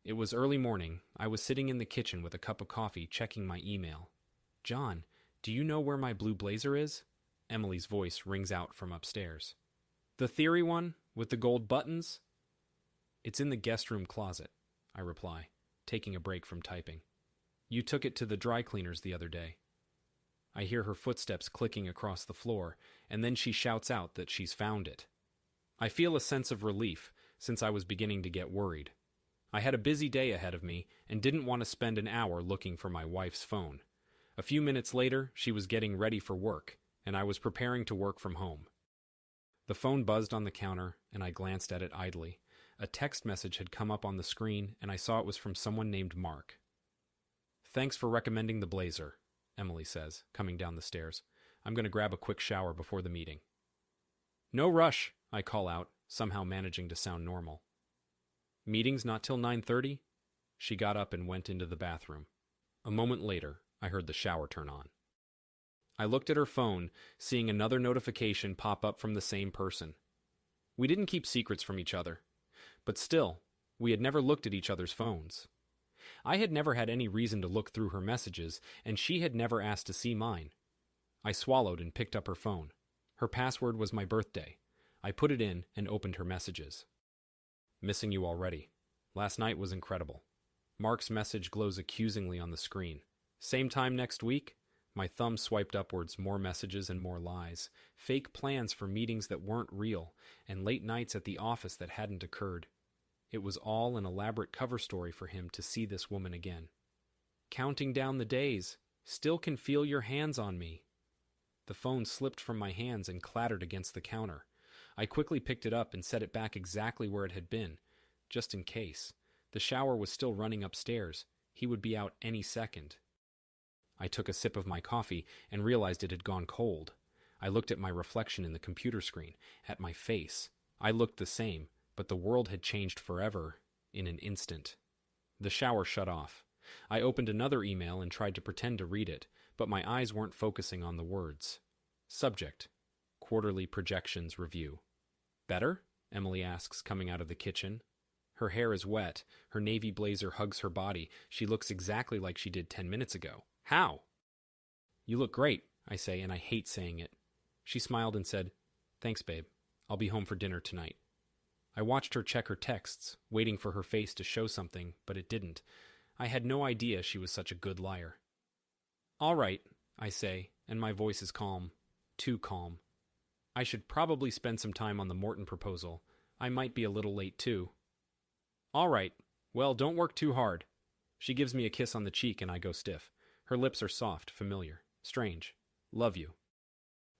It was early morning. I was sitting in the kitchen with a cup of coffee, checking my email. "John, do you know where my blue blazer is?" Emily's voice rings out from upstairs. "The theory one, with the gold buttons?" "It's in the guest room closet," I reply, taking a break from typing. "You took it to the dry cleaners the other day." I hear her footsteps clicking across the floor, and then she shouts out that she's found it. I feel a sense of relief, since I was beginning to get worried. I had a busy day ahead of me and didn't want to spend an hour looking for my wife's phone. A few minutes later, she was getting ready for work, and I was preparing to work from home. The phone buzzed on the counter, and I glanced at it idly. A text message had come up on the screen, and I saw it was from someone named Mark. "Thanks for recommending the blazer," Emily says, coming down the stairs. "I'm going to grab a quick shower before the meeting." "No rush," I call out, somehow managing to sound normal. "Meeting's not till 9:30? She got up and went into the bathroom. A moment later, I heard the shower turn on. I looked at her phone, seeing another notification pop up from the same person. We didn't keep secrets from each other, but still, we had never looked at each other's phones. I had never had any reason to look through her messages, and she had never asked to see mine. I swallowed and picked up her phone. Her password was my birthday. I put it in and opened her messages. "Missing you already. Last night was incredible." Mark's message glows accusingly on the screen. "Same time next week?" My thumb swiped upwards, more messages and more lies. Fake plans for meetings that weren't real, and late nights at the office that hadn't occurred. It was all an elaborate cover story for him to see this woman again. "Counting down the days. Still can feel your hands on me." The phone slipped from my hands and clattered against the counter. I quickly picked it up and set it back exactly where it had been, just in case. The shower was still running upstairs. He would be out any second. I took a sip of my coffee and realized it had gone cold. I looked at my reflection in the computer screen, at my face. I looked the same, but the world had changed forever, in an instant. The shower shut off. I opened another email and tried to pretend to read it, but my eyes weren't focusing on the words. Subject: Quarterly Projections Review. "Better?" Emily asks, coming out of the kitchen. Her hair is wet. Her navy blazer hugs her body. She looks exactly like she did 10 minutes ago. "How?" "You look great," I say, and I hate saying it. She smiled and said, "Thanks, babe. I'll be home for dinner tonight." I watched her check her texts, waiting for her face to show something, but it didn't. I had no idea she was such a good liar. "All right," I say, and my voice is calm. Too calm. I should probably spend some time on the Morton proposal. I might be a little late, too. "All right. Well, don't work too hard." She gives me a kiss on the cheek and I go stiff. Her lips are soft, familiar, strange. "Love you."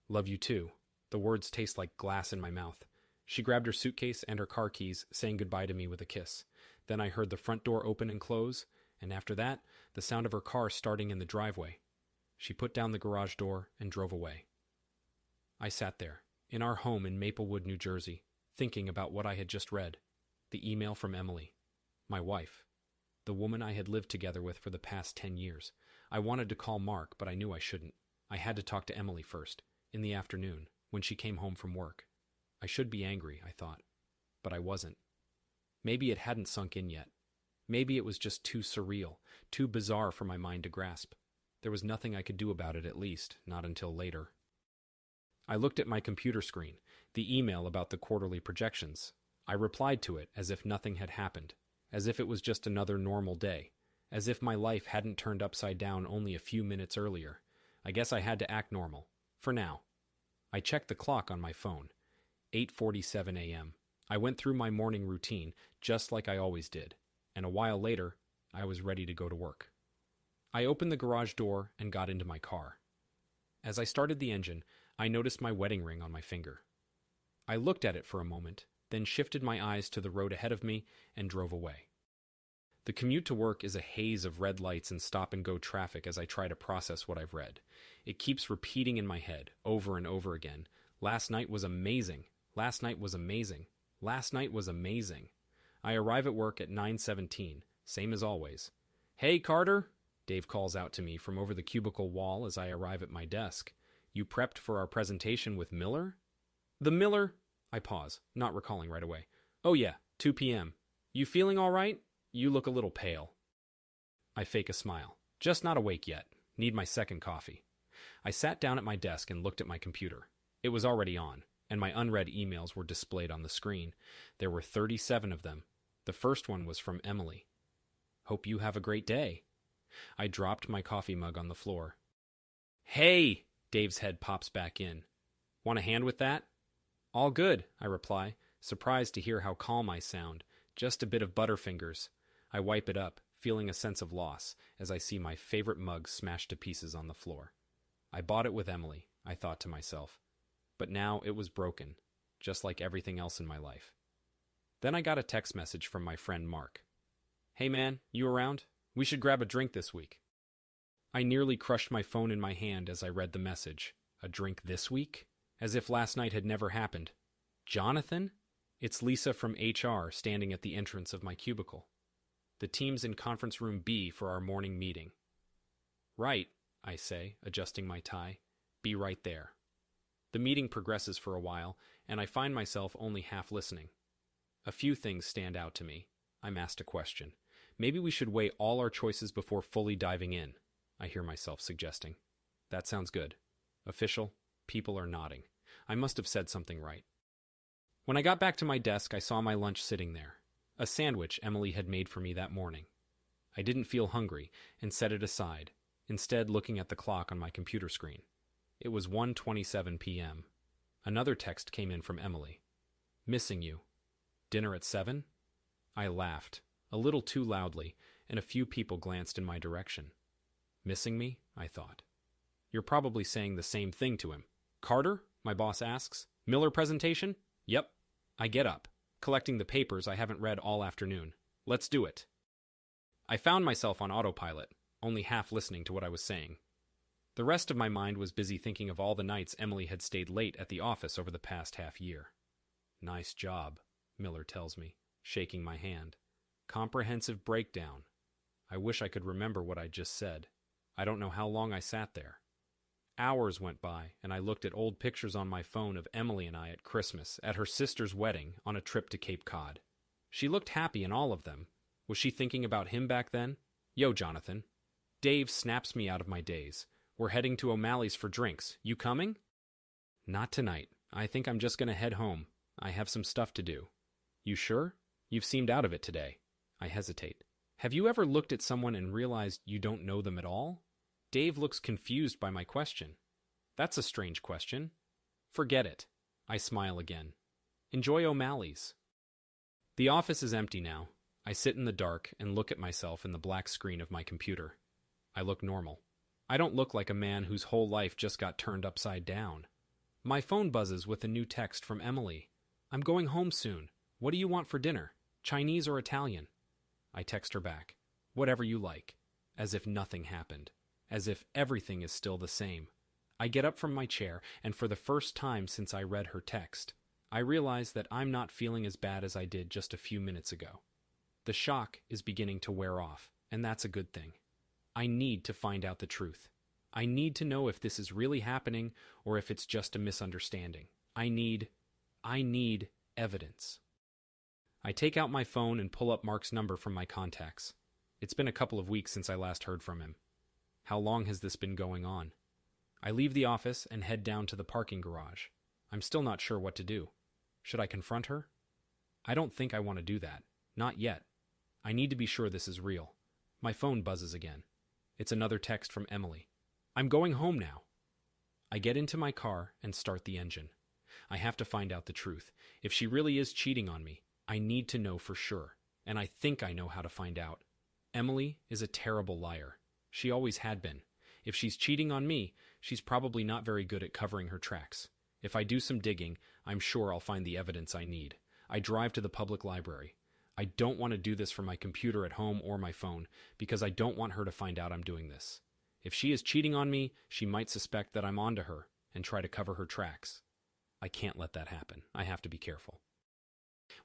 "Love you too." The words taste like glass in my mouth. She grabbed her suitcase and her car keys, saying goodbye to me with a kiss. Then I heard the front door open and close, and after that, the sound of her car starting in the driveway. She put down the garage door and drove away. I sat there, in our home in Maplewood, New Jersey, thinking about what I had just read. The email from Emily, my wife, the woman I had lived together with for the past 10 years. I wanted to call Mark, but I knew I shouldn't. I had to talk to Emily first, in the afternoon, when she came home from work. I should be angry, I thought, but I wasn't. Maybe it hadn't sunk in yet. Maybe it was just too surreal, too bizarre for my mind to grasp. There was nothing I could do about it, at least, not until later. I looked at my computer screen, the email about the quarterly projections. I replied to it as if nothing had happened, as if it was just another normal day, as if my life hadn't turned upside down only a few minutes earlier. I guess I had to act normal, for now. I checked the clock on my phone. 8:47 a.m. I went through my morning routine, just like I always did, and a while later, I was ready to go to work. I opened the garage door and got into my car. As I started the engine, I noticed my wedding ring on my finger. I looked at it for a moment, then shifted my eyes to the road ahead of me and drove away. The commute to work is a haze of red lights and stop-and-go traffic as I try to process what I've read. It keeps repeating in my head, over and over again. Last night was amazing. Last night was amazing. Last night was amazing. I arrive at work at 9:17, same as always. "Hey, Carter," Dave calls out to me from over the cubicle wall as I arrive at my desk. "You prepped for our presentation with Miller?" "The Miller?" I pause, not recalling right away. "Oh yeah, 2 p.m. You feeling all right?" You look a little pale. I fake a smile. Just not awake yet. Need my second coffee. I sat down at my desk and looked at my computer. It was already on, and my unread emails were displayed on the screen. There were 37 of them. The first one was from Emily. Hope you have a great day. I dropped my coffee mug on the floor. Hey! Dave's head pops back in. Want a hand with that? All good, I reply, surprised to hear how calm I sound. Just a bit of butterfingers. I wipe it up, feeling a sense of loss, as I see my favorite mug smashed to pieces on the floor. I bought it with Emily, I thought to myself. But now it was broken, just like everything else in my life. Then I got a text message from my friend Mark. Hey man, you around? We should grab a drink this week. I nearly crushed my phone in my hand as I read the message. A drink this week? As if last night had never happened. Jonathan? It's Lisa from HR standing at the entrance of my cubicle. The team's in conference room B for our morning meeting. Right, I say, adjusting my tie. Be right there. The meeting progresses for a while, and I find myself only half listening. A few things stand out to me. I'm asked a question. Maybe we should weigh all our choices before fully diving in, I hear myself suggesting. That sounds good. Official, people are nodding. I must have said something right. When I got back to my desk, I saw my lunch sitting there. A sandwich Emily had made for me that morning. I didn't feel hungry and set it aside, instead looking at the clock on my computer screen. It was 1:27 p.m. Another text came in from Emily. Missing you. Dinner at 7? I laughed, a little too loudly, and a few people glanced in my direction. Missing me? I thought. You're probably saying the same thing to him. Carter? My boss asks. Miller presentation? Yep. I get up, collecting the papers I haven't read all afternoon. Let's do it. I found myself on autopilot, only half listening to what I was saying. The rest of my mind was busy thinking of all the nights Emily had stayed late at the office over the past half year. Nice job, Miller tells me, shaking my hand. Comprehensive breakdown. I wish I could remember what I just said. I don't know how long I sat there. Hours went by, and I looked at old pictures on my phone of Emily and I at Christmas, at her sister's wedding, on a trip to Cape Cod. She looked happy in all of them. Was she thinking about him back then? Yo, Jonathan. Dave snaps me out of my daze. We're heading to O'Malley's for drinks. You coming? Not tonight. I think I'm just going to head home. I have some stuff to do. You sure? You've seemed out of it today. I hesitate. Have you ever looked at someone and realized you don't know them at all? Dave looks confused by my question. That's a strange question. Forget it. I smile again. Enjoy O'Malley's. The office is empty now. I sit in the dark and look at myself in the black screen of my computer. I look normal. I don't look like a man whose whole life just got turned upside down. My phone buzzes with a new text from Emily. I'm going home soon. What do you want for dinner? Chinese or Italian? I text her back. Whatever you like. As if nothing happened. As if everything is still the same. I get up from my chair, and for the first time since I read her text, I realize that I'm not feeling as bad as I did just a few minutes ago. The shock is beginning to wear off, and that's a good thing. I need to find out the truth. I need to know if this is really happening or if it's just a misunderstanding. I need evidence. I take out my phone and pull up Mark's number from my contacts. It's been a couple of weeks since I last heard from him. How long has this been going on? I leave the office and head down to the parking garage. I'm still not sure what to do. Should I confront her? I don't think I want to do that. Not yet. I need to be sure this is real. My phone buzzes again. It's another text from Emily. I'm going home now. I get into my car and start the engine. I have to find out the truth. If she really is cheating on me, I need to know for sure. And I think I know how to find out. Emily is a terrible liar. She always had been. If she's cheating on me, she's probably not very good at covering her tracks. If I do some digging, I'm sure I'll find the evidence I need. I drive to the public library. I don't want to do this from my computer at home or my phone, because I don't want her to find out I'm doing this. If she is cheating on me, she might suspect that I'm onto her and try to cover her tracks. I can't let that happen. I have to be careful.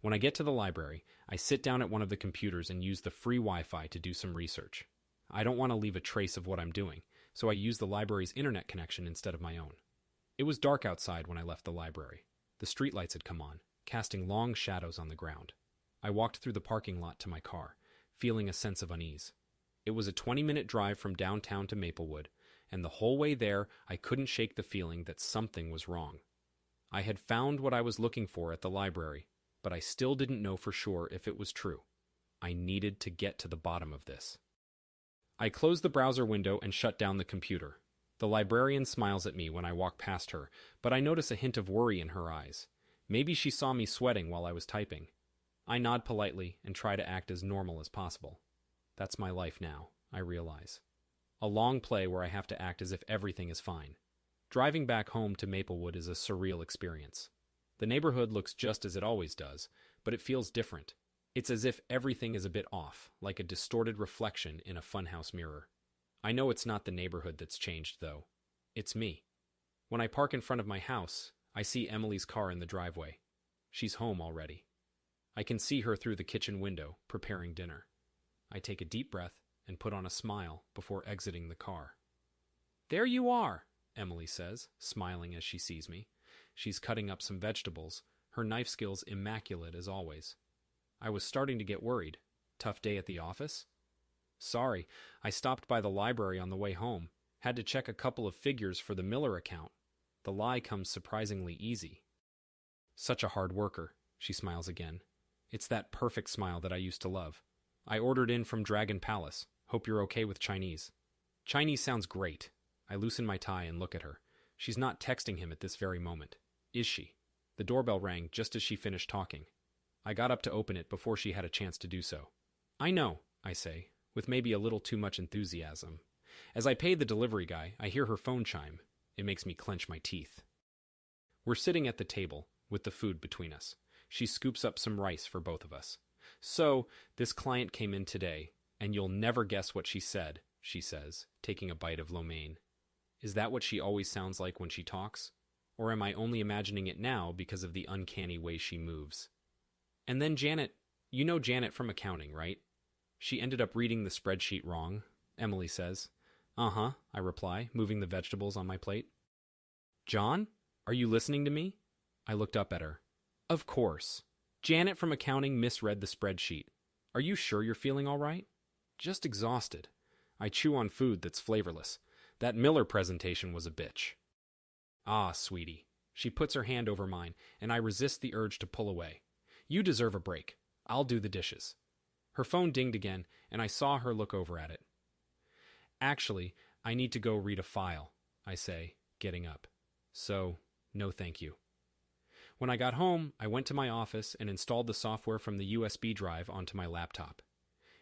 When I get to the library, I sit down at one of the computers and use the free Wi-Fi to do some research. I don't want to leave a trace of what I'm doing, so I use the library's internet connection instead of my own. It was dark outside when I left the library. The streetlights had come on, casting long shadows on the ground. I walked through the parking lot to my car, feeling a sense of unease. It was a 20-minute drive from downtown to Maplewood, and the whole way there I couldn't shake the feeling that something was wrong. I had found what I was looking for at the library, but I still didn't know for sure if it was true. I needed to get to the bottom of this. I closed the browser window and shut down the computer. The librarian smiles at me when I walk past her, but I notice a hint of worry in her eyes. Maybe she saw me sweating while I was typing. I nod politely and try to act as normal as possible. That's my life now, I realize. A long play where I have to act as if everything is fine. Driving back home to Maplewood is a surreal experience. The neighborhood looks just as it always does, but it feels different. It's as if everything is a bit off, like a distorted reflection in a funhouse mirror. I know it's not the neighborhood that's changed, though. It's me. When I park in front of my house, I see Emily's car in the driveway. She's home already. I can see her through the kitchen window, preparing dinner. I take a deep breath and put on a smile before exiting the car. "There you are," Emily says, smiling as she sees me. She's cutting up some vegetables, her knife skills immaculate as always. I was starting to get worried. Tough day at the office? Sorry, I stopped by the library on the way home. Had to check a couple of figures for the Miller account. The lie comes surprisingly easy. Such a hard worker, she smiles again. It's that perfect smile that I used to love. I ordered in from Dragon Palace. Hope you're okay with Chinese. Chinese sounds great. I loosen my tie and look at her. She's not texting him at this very moment. Is she? The doorbell rang just as she finished talking. I got up to open it before she had a chance to do so. I know, I say, with maybe a little too much enthusiasm. As I pay the delivery guy, I hear her phone chime. It makes me clench my teeth. We're sitting at the table, with the food between us. She scoops up some rice for both of us. So, this client came in today, and you'll never guess what she said, she says, taking a bite of lo mein. Is that what she always sounds like when she talks? Or am I only imagining it now because of the uncanny way she moves? And then Janet, you know Janet from accounting, right? She ended up reading the spreadsheet wrong, Emily says. Uh-huh, I reply, moving the vegetables on my plate. John, are you listening to me? I looked up at her. Of course. Janet from accounting misread the spreadsheet. Are you sure you're feeling all right? Just exhausted. I chew on food that's flavorless. That Miller presentation was a bitch. Ah, sweetie. She puts her hand over mine, and I resist the urge to pull away. You deserve a break. I'll do the dishes. Her phone dinged again, and I saw her look over at it. Actually, I need to go read a file, I say, getting up. So, no thank you. When I got home, I went to my office and installed the software from the USB drive onto my laptop.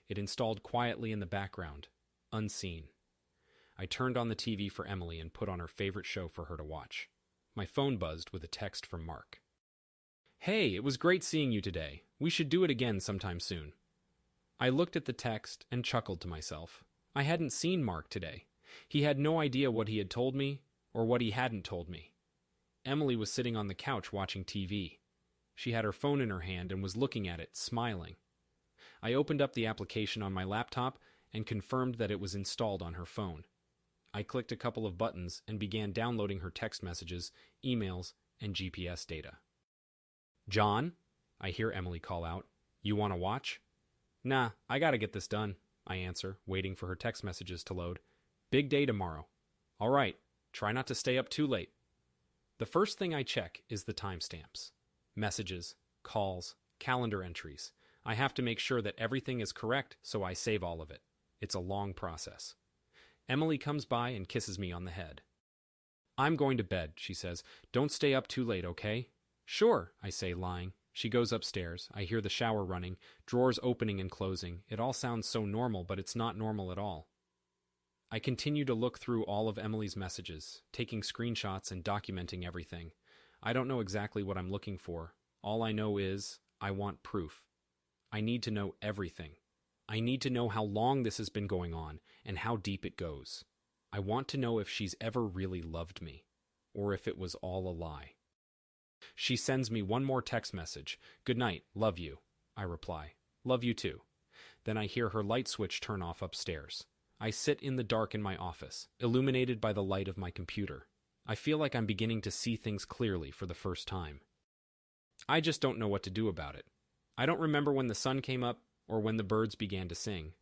It installed quietly in the background, unseen. I turned on the TV for Emily and put on her favorite show for her to watch. My phone buzzed with a text from Mark. Hey, it was great seeing you today. We should do it again sometime soon. I looked at the text and chuckled to myself. I hadn't seen Mark today. He had no idea what he had told me or what he hadn't told me. Emily was sitting on the couch watching TV. She had her phone in her hand and was looking at it, smiling. I opened up the application on my laptop and confirmed that it was installed on her phone. I clicked a couple of buttons and began downloading her text messages, emails, and GPS data. John, I hear Emily call out. You want to watch? Nah, I gotta get this done, I answer, waiting for her text messages to load. Big day tomorrow. All right, try not to stay up too late. The first thing I check is the timestamps. Messages, calls, calendar entries. I have to make sure that everything is correct, so I save all of it. It's a long process. Emily comes by and kisses me on the head. I'm going to bed, she says. Don't stay up too late, okay? Sure, I say, lying. She goes upstairs. I hear the shower running, drawers opening and closing. It all sounds so normal, but it's not normal at all. I continue to look through all of Emily's messages, taking screenshots and documenting everything. I don't know exactly what I'm looking for. All I know is I want proof. I need to know everything. I need to know how long this has been going on and how deep it goes. I want to know if she's ever really loved me, or if it was all a lie. She sends me one more text message. Good night, love you. I reply, love you too. Then I hear her light switch turn off upstairs. I sit in the dark in my office, illuminated by the light of my computer. I feel like I'm beginning to see things clearly for the first time. I just don't know what to do about it. I don't remember when the sun came up. or when the birds began to sing.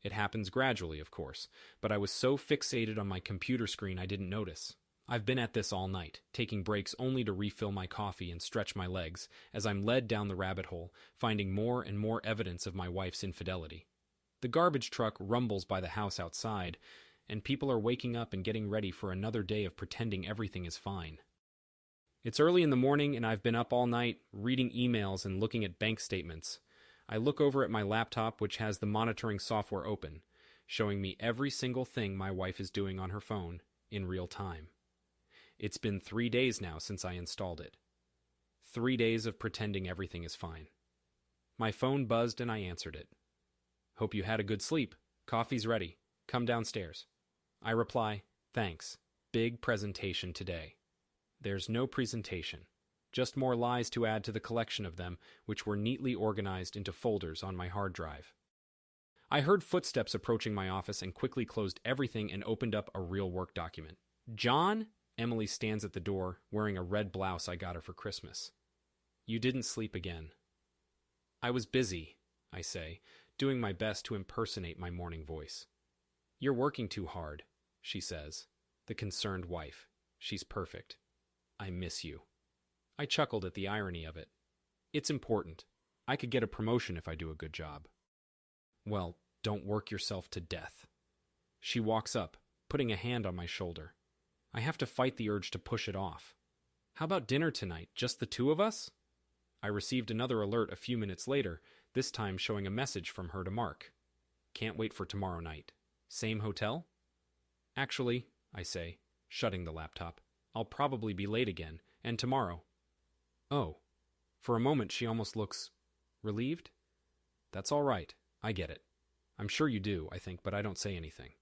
It happens gradually, of course, but I was so fixated on my computer screen I didn't notice. I've been at this all night, taking breaks only to refill my coffee and stretch my legs, as I'm led down the rabbit hole, finding more and more evidence of my wife's infidelity. The garbage truck rumbles by the house outside, and people are waking up and getting ready for another day of pretending everything is fine. It's early in the morning, and I've been up all night, reading emails and looking at bank statements. I look over at my laptop, which has the monitoring software open, showing me every single thing my wife is doing on her phone in real time. It's been 3 days now since I installed it. 3 days of pretending everything is fine. My phone buzzed and I answered it. "Hope you had a good sleep. Coffee's ready. Come downstairs." I reply, "Thanks. Big presentation today." There's no presentation. Just more lies to add to the collection of them, which were neatly organized into folders on my hard drive. I heard footsteps approaching my office and quickly closed everything and opened up a real work document. "John?" Emily stands at the door, wearing a red blouse I got her for Christmas. "You didn't sleep again." "I was busy," I say, doing my best to impersonate my morning voice. "You're working too hard," she says. The concerned wife. She's perfect. "I miss you." I chuckled at the irony of it. "It's important. I could get a promotion if I do a good job." "Well, don't work yourself to death." She walks up, putting a hand on my shoulder. I have to fight the urge to push it off. "How about dinner tonight, just the two of us?" I received another alert a few minutes later, this time showing a message from her to Mark. "Can't wait for tomorrow night. Same hotel?" "Actually," I say, shutting the laptop, "I'll probably be late again, and tomorrow." "Oh." For a moment she almost looks relieved. "That's all right. I get it. I'm sure you do," I think, but I don't say anything.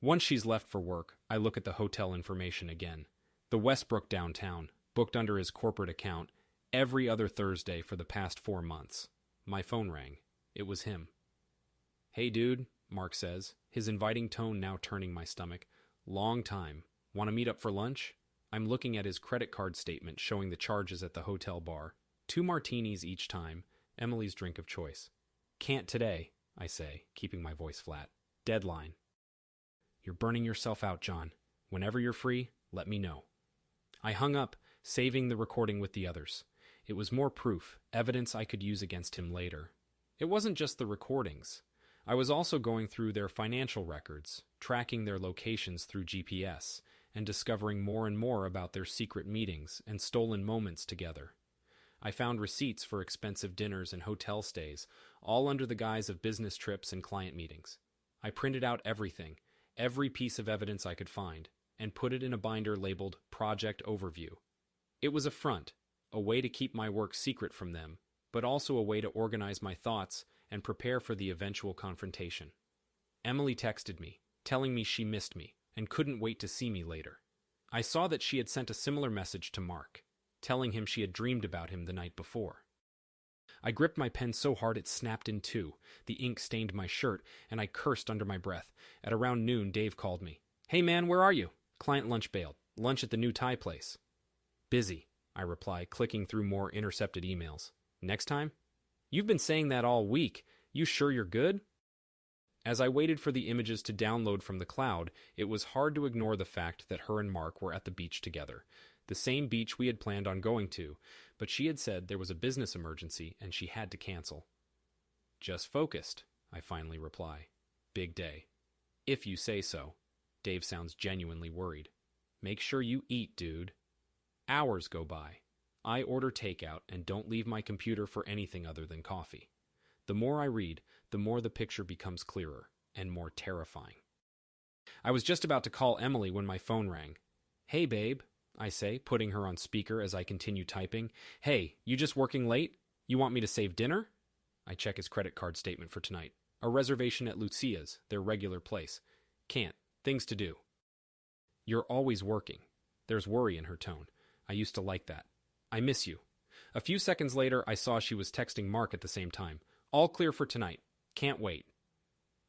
Once she's left for work, I look at the hotel information again. The Westbrook downtown, booked under his corporate account, every other Thursday for the past 4 months. My phone rang. It was him. "Hey dude," Mark says, his inviting tone now turning my stomach. "Long time. Want to meet up for lunch?" I'm looking at his credit card statement showing the charges at the hotel bar. 2 martinis each time, Emily's drink of choice. "Can't today," I say, keeping my voice flat. "Deadline." "You're burning yourself out, John. Whenever you're free, let me know." I hung up, saving the recording with the others. It was more proof, evidence I could use against him later. It wasn't just the recordings. I was also going through their financial records, tracking their locations through GPS, and discovering more and more about their secret meetings and stolen moments together. I found receipts for expensive dinners and hotel stays, all under the guise of business trips and client meetings. I printed out everything, every piece of evidence I could find, and put it in a binder labeled Project Overview. It was a front, a way to keep my work secret from them, but also a way to organize my thoughts and prepare for the eventual confrontation. Emily texted me, telling me she missed me and couldn't wait to see me later. I saw that she had sent a similar message to Mark, telling him she had dreamed about him the night before. I gripped my pen so hard it snapped in two. The ink stained my shirt, and I cursed under my breath. At around noon, Dave called me. "Hey man, where are you?" "Client lunch bailed. Lunch at the new Thai place." "Busy," I reply, clicking through more intercepted emails. "Next time?" "You've been saying that all week. You sure you're good?" As I waited for the images to download from the cloud, it was hard to ignore the fact that her and Mark were at the beach together. The same beach we had planned on going to, but she had said there was a business emergency and she had to cancel. "Just focused," I finally reply. "Big day." "If you say so." Dave sounds genuinely worried. "Make sure you eat, dude." Hours go by. I order takeout and don't leave my computer for anything other than coffee. The more I read, the more the picture becomes clearer and more terrifying. I was just about to call Emily when my phone rang. "Hey, babe," I say, putting her on speaker as I continue typing. "Hey, you just working late? You want me to save dinner?" I check his credit card statement for tonight. A reservation at Lucia's, their regular place. "Can't. Things to do." "You're always working." There's worry in her tone. I used to like that. "I miss you." A few seconds later, I saw she was texting Mark at the same time. "All clear for tonight. Can't wait."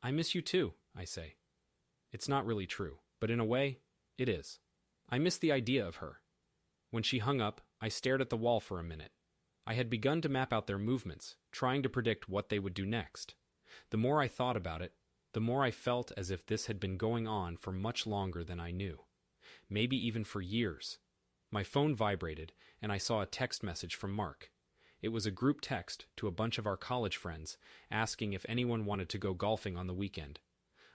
"I miss you too," I say. It's not really true, but in a way, it is. I miss the idea of her. When she hung up, I stared at the wall for a minute. I had begun to map out their movements, trying to predict what they would do next. The more I thought about it, the more I felt as if this had been going on for much longer than I knew. Maybe even for years. My phone vibrated, and I saw a text message from Mark. It was a group text to a bunch of our college friends, asking if anyone wanted to go golfing on the weekend.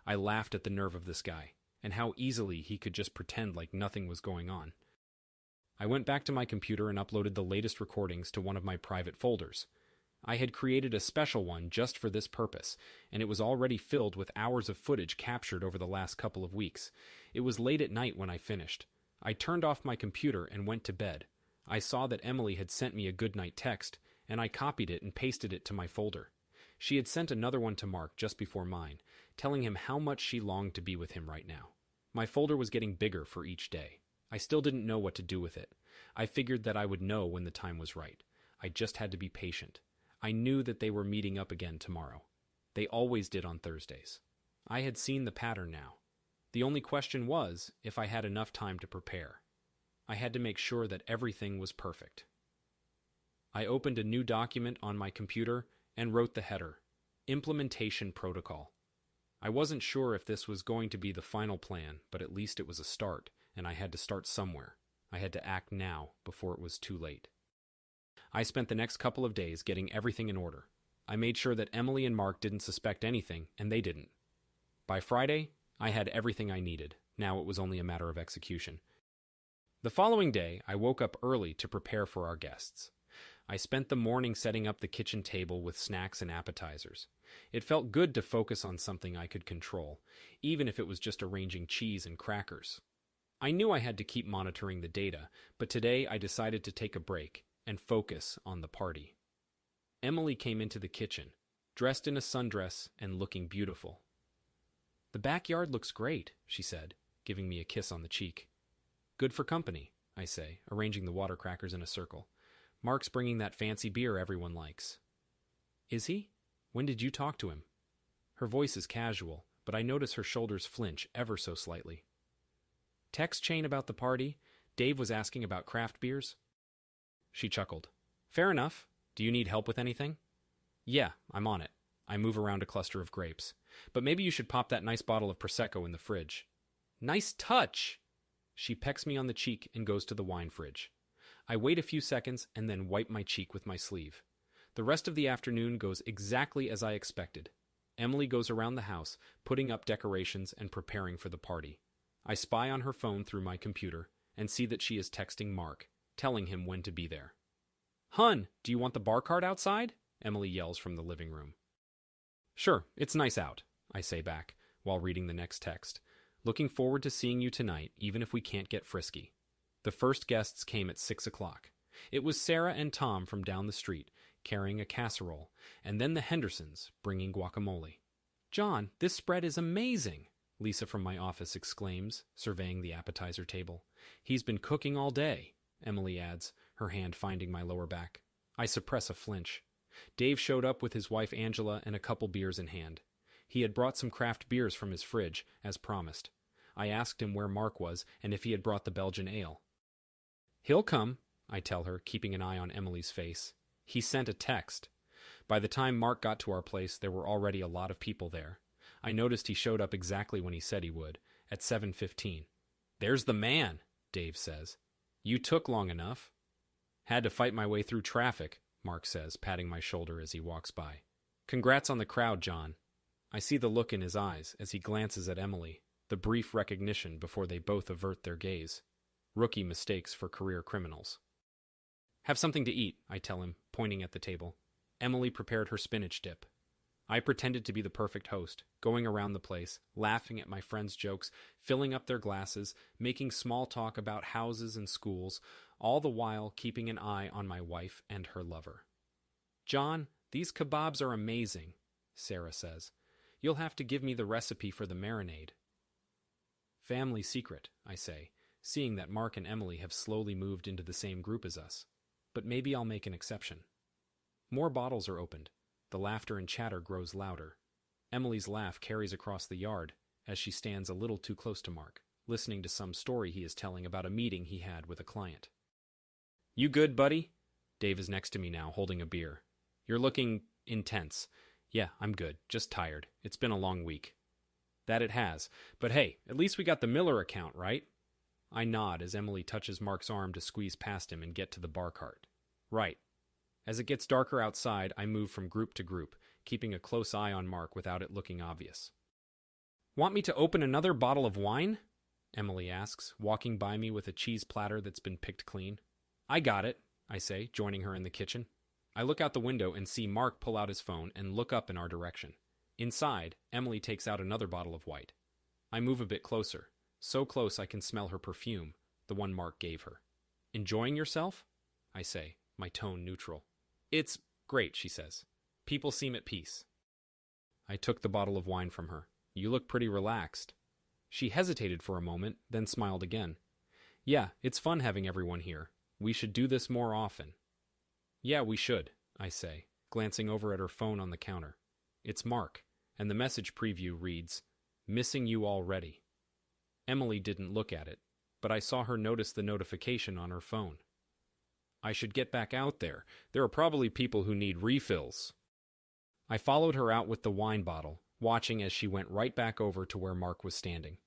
I laughed at the nerve of this guy, and how easily he could just pretend like nothing was going on. I went back to my computer and uploaded the latest recordings to one of my private folders. I had created a special one just for this purpose, and it was already filled with hours of footage captured over the last couple of weeks. It was late at night when I finished. I turned off my computer and went to bed. I saw that Emily had sent me a goodnight text, and I copied it and pasted it to my folder. She had sent another one to Mark just before mine, telling him how much she longed to be with him right now. My folder was getting bigger for each day. I still didn't know what to do with it. I figured that I would know when the time was right. I just had to be patient. I knew that they were meeting up again tomorrow. They always did on Thursdays. I had seen the pattern now. The only question was if I had enough time to prepare. I had to make sure that everything was perfect. I opened a new document on my computer and wrote the header, Implementation Protocol. I wasn't sure if this was going to be the final plan, but at least it was a start, and I had to start somewhere. I had to act now before it was too late. I spent the next couple of days getting everything in order. I made sure that Emily and Mark didn't suspect anything, and they didn't. By Friday, I had everything I needed. Now it was only a matter of execution. The following day, I woke up early to prepare for our guests. I spent the morning setting up the kitchen table with snacks and appetizers. It felt good to focus on something I could control, even if it was just arranging cheese and crackers. I knew I had to keep monitoring the data, but today I decided to take a break and focus on the party. Emily came into the kitchen, dressed in a sundress and looking beautiful. "The backyard looks great," she said, giving me a kiss on the cheek. "Good for company," I say, arranging the water crackers in a circle. "Mark's bringing that fancy beer everyone likes." "Is he? When did you talk to him?" Her voice is casual, but I notice her shoulders flinch ever so slightly. "Text chain about the party. Dave was asking about craft beers." She chuckled. "Fair enough. Do you need help with anything?" "Yeah, I'm on it." I move around a cluster of grapes. "But maybe you should pop that nice bottle of Prosecco in the fridge." "Nice touch!" She pecks me on the cheek and goes to the wine fridge. I wait a few seconds and then wipe my cheek with my sleeve. The rest of the afternoon goes exactly as I expected. Emily goes around the house, putting up decorations and preparing for the party. I spy on her phone through my computer and see that she is texting Mark, telling him when to be there. "Hun, do you want the bar cart outside?" Emily yells from the living room. "Sure, it's nice out," I say back, while reading the next text. "Looking forward to seeing you tonight, even if we can't get frisky." The first guests came at 6 o'clock. It was Sarah and Tom from down the street, carrying a casserole, and then the Hendersons, bringing guacamole. "John, this spread is amazing," Lisa from my office exclaims, surveying the appetizer table. "He's been cooking all day," Emily adds, her hand finding my lower back. I suppress a flinch. Dave showed up with his wife Angela and a couple beers in hand. He had brought some craft beers from his fridge, as promised. I asked him where Mark was and if he had brought the Belgian ale. "He'll come," I tell her, keeping an eye on Emily's face. "He sent a text." By the time Mark got to our place, there were already a lot of people there. I noticed he showed up exactly when he said he would, at 7:15. "There's the man," Dave says. "You took long enough." "Had to fight my way through traffic," Mark says, patting my shoulder as he walks by. "Congrats on the crowd, John." I see the look in his eyes as he glances at Emily, the brief recognition before they both avert their gaze. Rookie mistakes for career criminals. "Have something to eat," I tell him, pointing at the table. Emily prepared her spinach dip. I pretended to be the perfect host, going around the place, laughing at my friends' jokes, filling up their glasses, making small talk about houses and schools, all the while keeping an eye on my wife and her lover. "John, these kebabs are amazing," Sarah says. "You'll have to give me the recipe for the marinade." "Family secret," I say, seeing that Mark and Emily have slowly moved into the same group as us. But maybe I'll make an exception. More bottles are opened. The laughter and chatter grows louder. Emily's laugh carries across the yard as she stands a little too close to Mark, listening to some story he is telling about a meeting he had with a client. "You good, buddy?" Dave is next to me now, holding a beer. You're looking intense. Yeah, I'm good. Just tired. It's been a long week. That it has. But hey, at least we got the Miller account, right? I nod as Emily touches Mark's arm to squeeze past him and get to the bar cart. Right. As it gets darker outside, I move from group to group, keeping a close eye on Mark without it looking obvious. Want me to open another bottle of wine? Emily asks, walking by me with a cheese platter that's been picked clean. I got it, I say, joining her in the kitchen. I look out the window and see Mark pull out his phone and look up in our direction. Inside, Emily takes out another bottle of white. I move a bit closer, so close I can smell her perfume, the one Mark gave her. Enjoying yourself? I say, my tone neutral. It's great, she says. People seem at peace. I took the bottle of wine from her. You look pretty relaxed. She hesitated for a moment, then smiled again. Yeah, it's fun having everyone here. We should do this more often. Yeah, we should, I say, glancing over at her phone on the counter. It's Mark, and the message preview reads, "Missing you already." Emily didn't look at it, but I saw her notice the notification on her phone. I should get back out there. There are probably people who need refills. I followed her out with the wine bottle, watching as she went right back over to where Mark was standing.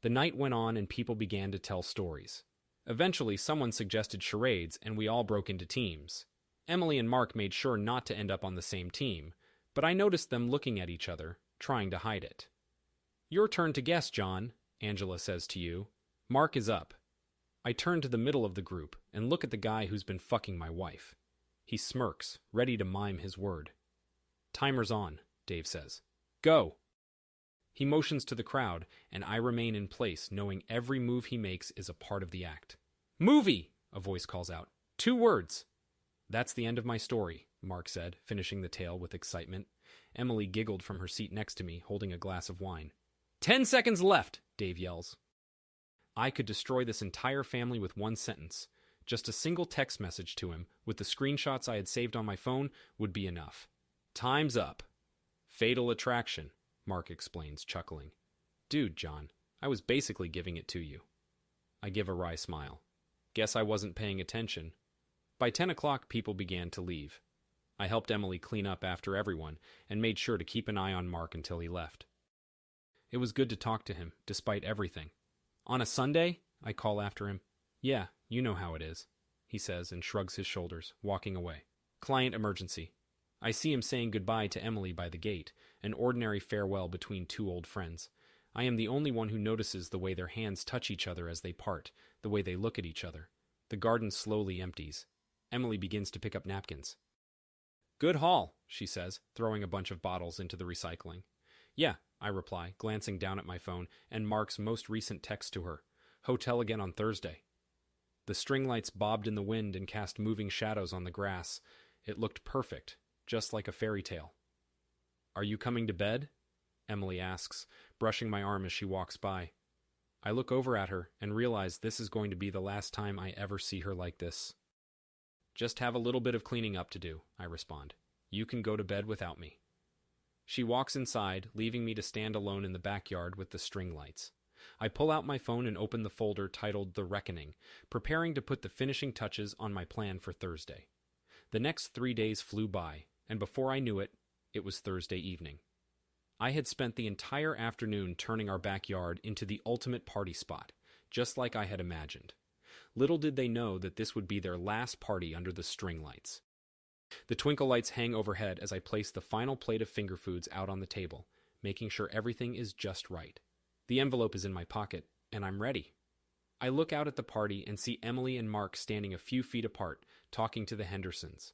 The night went on and people began to tell stories. Eventually, someone suggested charades and we all broke into teams. Emily and Mark made sure not to end up on the same team, but I noticed them looking at each other, trying to hide it. Your turn to guess, John, Angela says to you. Mark is up. I turn to the middle of the group and look at the guy who's been fucking my wife. He smirks, ready to mime his word. Timer's on, Dave says. Go! He motions to the crowd, and I remain in place, knowing every move he makes is a part of the act. Movie! A voice calls out. 2 words! That's the end of my story, Mark said, finishing the tale with excitement. Emily giggled from her seat next to me, holding a glass of wine. 10 seconds left, Dave yells. I could destroy this entire family with 1 sentence. Just a single text message to him, with the screenshots I had saved on my phone, would be enough. Time's up. Fatal attraction, Mark explains, chuckling. Dude, John, I was basically giving it to you. I give a wry smile. Guess I wasn't paying attention. By 10 o'clock, people began to leave. I helped Emily clean up after everyone and made sure to keep an eye on Mark until he left. It was good to talk to him, despite everything. On a Sunday? I call after him. Yeah, you know how it is, he says and shrugs his shoulders, walking away. Client emergency. I see him saying goodbye to Emily by the gate, an ordinary farewell between 2 old friends. I am the only one who notices the way their hands touch each other as they part, the way they look at each other. The garden slowly empties. Emily begins to pick up napkins. Good haul, she says, throwing a bunch of bottles into the recycling. Yeah, I reply, glancing down at my phone and Mark's most recent text to her. Hotel again on Thursday. The string lights bobbed in the wind and cast moving shadows on the grass. It looked perfect, just like a fairy tale. Are you coming to bed? Emily asks, brushing my arm as she walks by. I look over at her and realize this is going to be the last time I ever see her like this. Just have a little bit of cleaning up to do, I respond. You can go to bed without me. She walks inside, leaving me to stand alone in the backyard with the string lights. I pull out my phone and open the folder titled The Reckoning, preparing to put the finishing touches on my plan for Thursday. The next 3 days flew by, and before I knew it, it was Thursday evening. I had spent the entire afternoon turning our backyard into the ultimate party spot, just like I had imagined. Little did they know that this would be their last party under the string lights. The twinkle lights hang overhead as I place the final plate of finger foods out on the table, making sure everything is just right. The envelope is in my pocket, and I'm ready. I look out at the party and see Emily and Mark standing a few feet apart, talking to the Hendersons.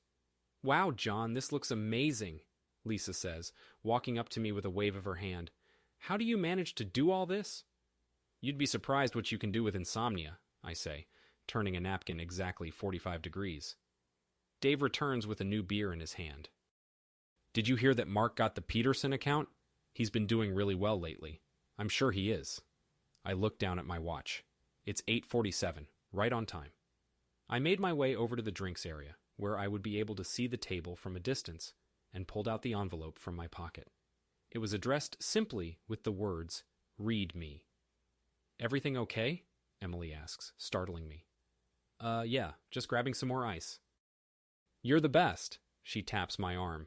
Wow, John, this looks amazing, Lisa says, walking up to me with a wave of her hand. How do you manage to do all this? You'd be surprised what you can do with insomnia, I say, turning a napkin exactly 45 degrees. Dave returns with a new beer in his hand. Did you hear that Mark got the Peterson account? He's been doing really well lately. I'm sure he is. I look down at my watch. It's 8:47, right on time. I made my way over to the drinks area, where I would be able to see the table from a distance, and pulled out the envelope from my pocket. It was addressed simply with the words, "Read me." Everything okay? Emily asks, startling me. Yeah, just grabbing some more ice. You're the best. She taps my arm.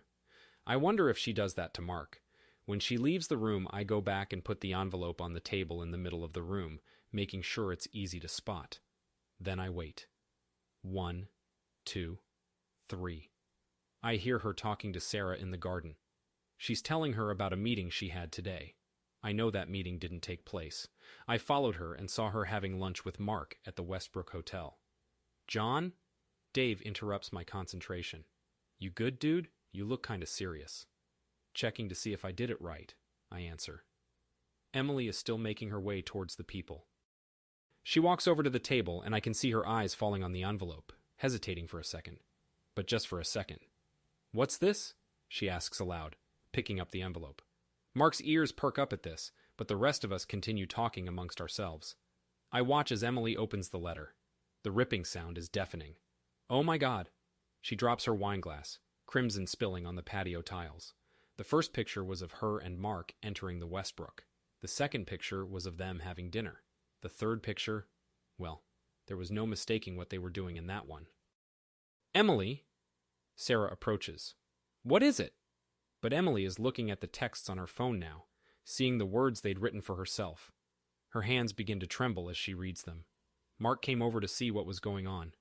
I wonder if she does that to Mark. When she leaves the room, I go back and put the envelope on the table in the middle of the room, making sure it's easy to spot. Then I wait. 1, 2, 3. I hear her talking to Sarah in the garden. She's telling her about a meeting she had today. I know that meeting didn't take place. I followed her and saw her having lunch with Mark at the Westbrook Hotel. John? Dave interrupts my concentration. You good, dude? You look kinda serious. Checking to see if I did it right, I answer. Emily is still making her way towards the people. She walks over to the table, and I can see her eyes falling on the envelope, hesitating for a second. But just for a second. What's this? She asks aloud, picking up the envelope. Mark's ears perk up at this, but the rest of us continue talking amongst ourselves. I watch as Emily opens the letter. The ripping sound is deafening. Oh my God! She drops her wine glass, crimson spilling on the patio tiles. The first picture was of her and Mark entering the Westbrook. The second picture was of them having dinner. The third picture, well, there was no mistaking what they were doing in that one. Emily! Sarah approaches. What is it? But Emily is looking at the texts on her phone now, seeing the words they'd written for herself. Her hands begin to tremble as she reads them. Mark came over to see what was going on.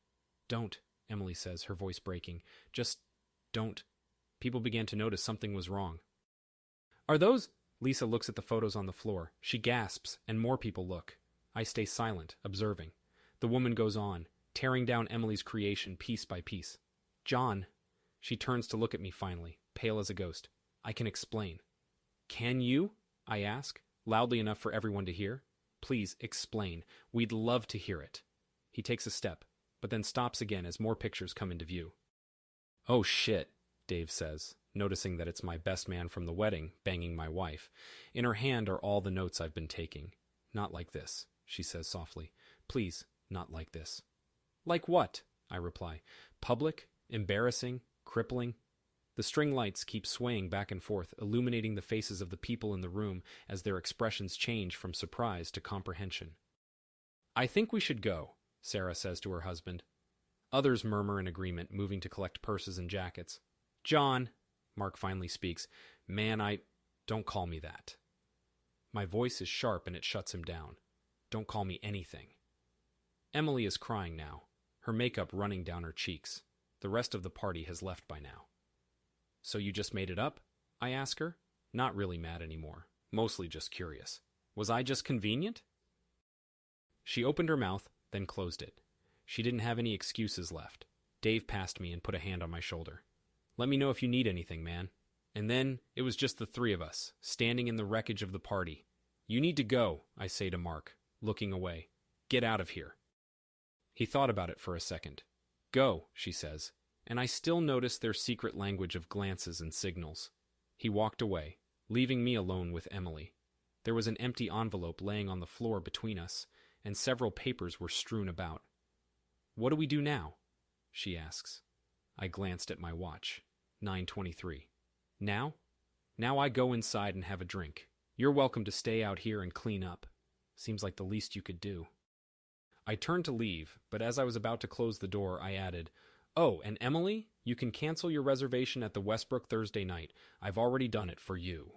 Don't, Emily says, her voice breaking. Just don't. People began to notice something was wrong. Are those... Lisa looks at the photos on the floor. She gasps, and more people look. I stay silent, observing. The woman goes on, tearing down Emily's creation piece by piece. John. She turns to look at me finally, pale as a ghost. I can explain. Can you? I ask, loudly enough for everyone to hear. Please, explain. We'd love to hear it. He takes a step, but then stops again as more pictures come into view. Oh shit, Dave says, noticing that it's my best man from the wedding banging my wife. In her hand are all the notes I've been taking. Not like this, she says softly. Please, not like this. Like what? I reply. Public, embarrassing, crippling. The string lights keep swaying back and forth, illuminating the faces of the people in the room as their expressions change from surprise to comprehension. I think we should go, Sarah says to her husband. Others murmur in agreement, moving to collect purses and jackets. John, Mark finally speaks. Man, don't call me that. My voice is sharp and it shuts him down. Don't call me anything. Emily is crying now, her makeup running down her cheeks. The rest of the party has left by now. So you just made it up? I ask her, not really mad anymore, mostly just curious. Was I just convenient? She opened her mouth, then closed it. She didn't have any excuses left. Dave passed me and put a hand on my shoulder. Let me know if you need anything, man. And then it was just the three of us, standing in the wreckage of the party. You need to go, I say to Mark, looking away. Get out of here. He thought about it for a second. Go, she says, and I still notice their secret language of glances and signals. He walked away, leaving me alone with Emily. There was an empty envelope laying on the floor between us, and several papers were strewn about. What do we do now? She asks. I glanced at my watch. 9:23. Now? Now I go inside and have a drink. You're welcome to stay out here and clean up. Seems like the least you could do. I turned to leave, but as I was about to close the door, I added, Oh, and Emily, you can cancel your reservation at the Westbrook Thursday night. I've already done it for you.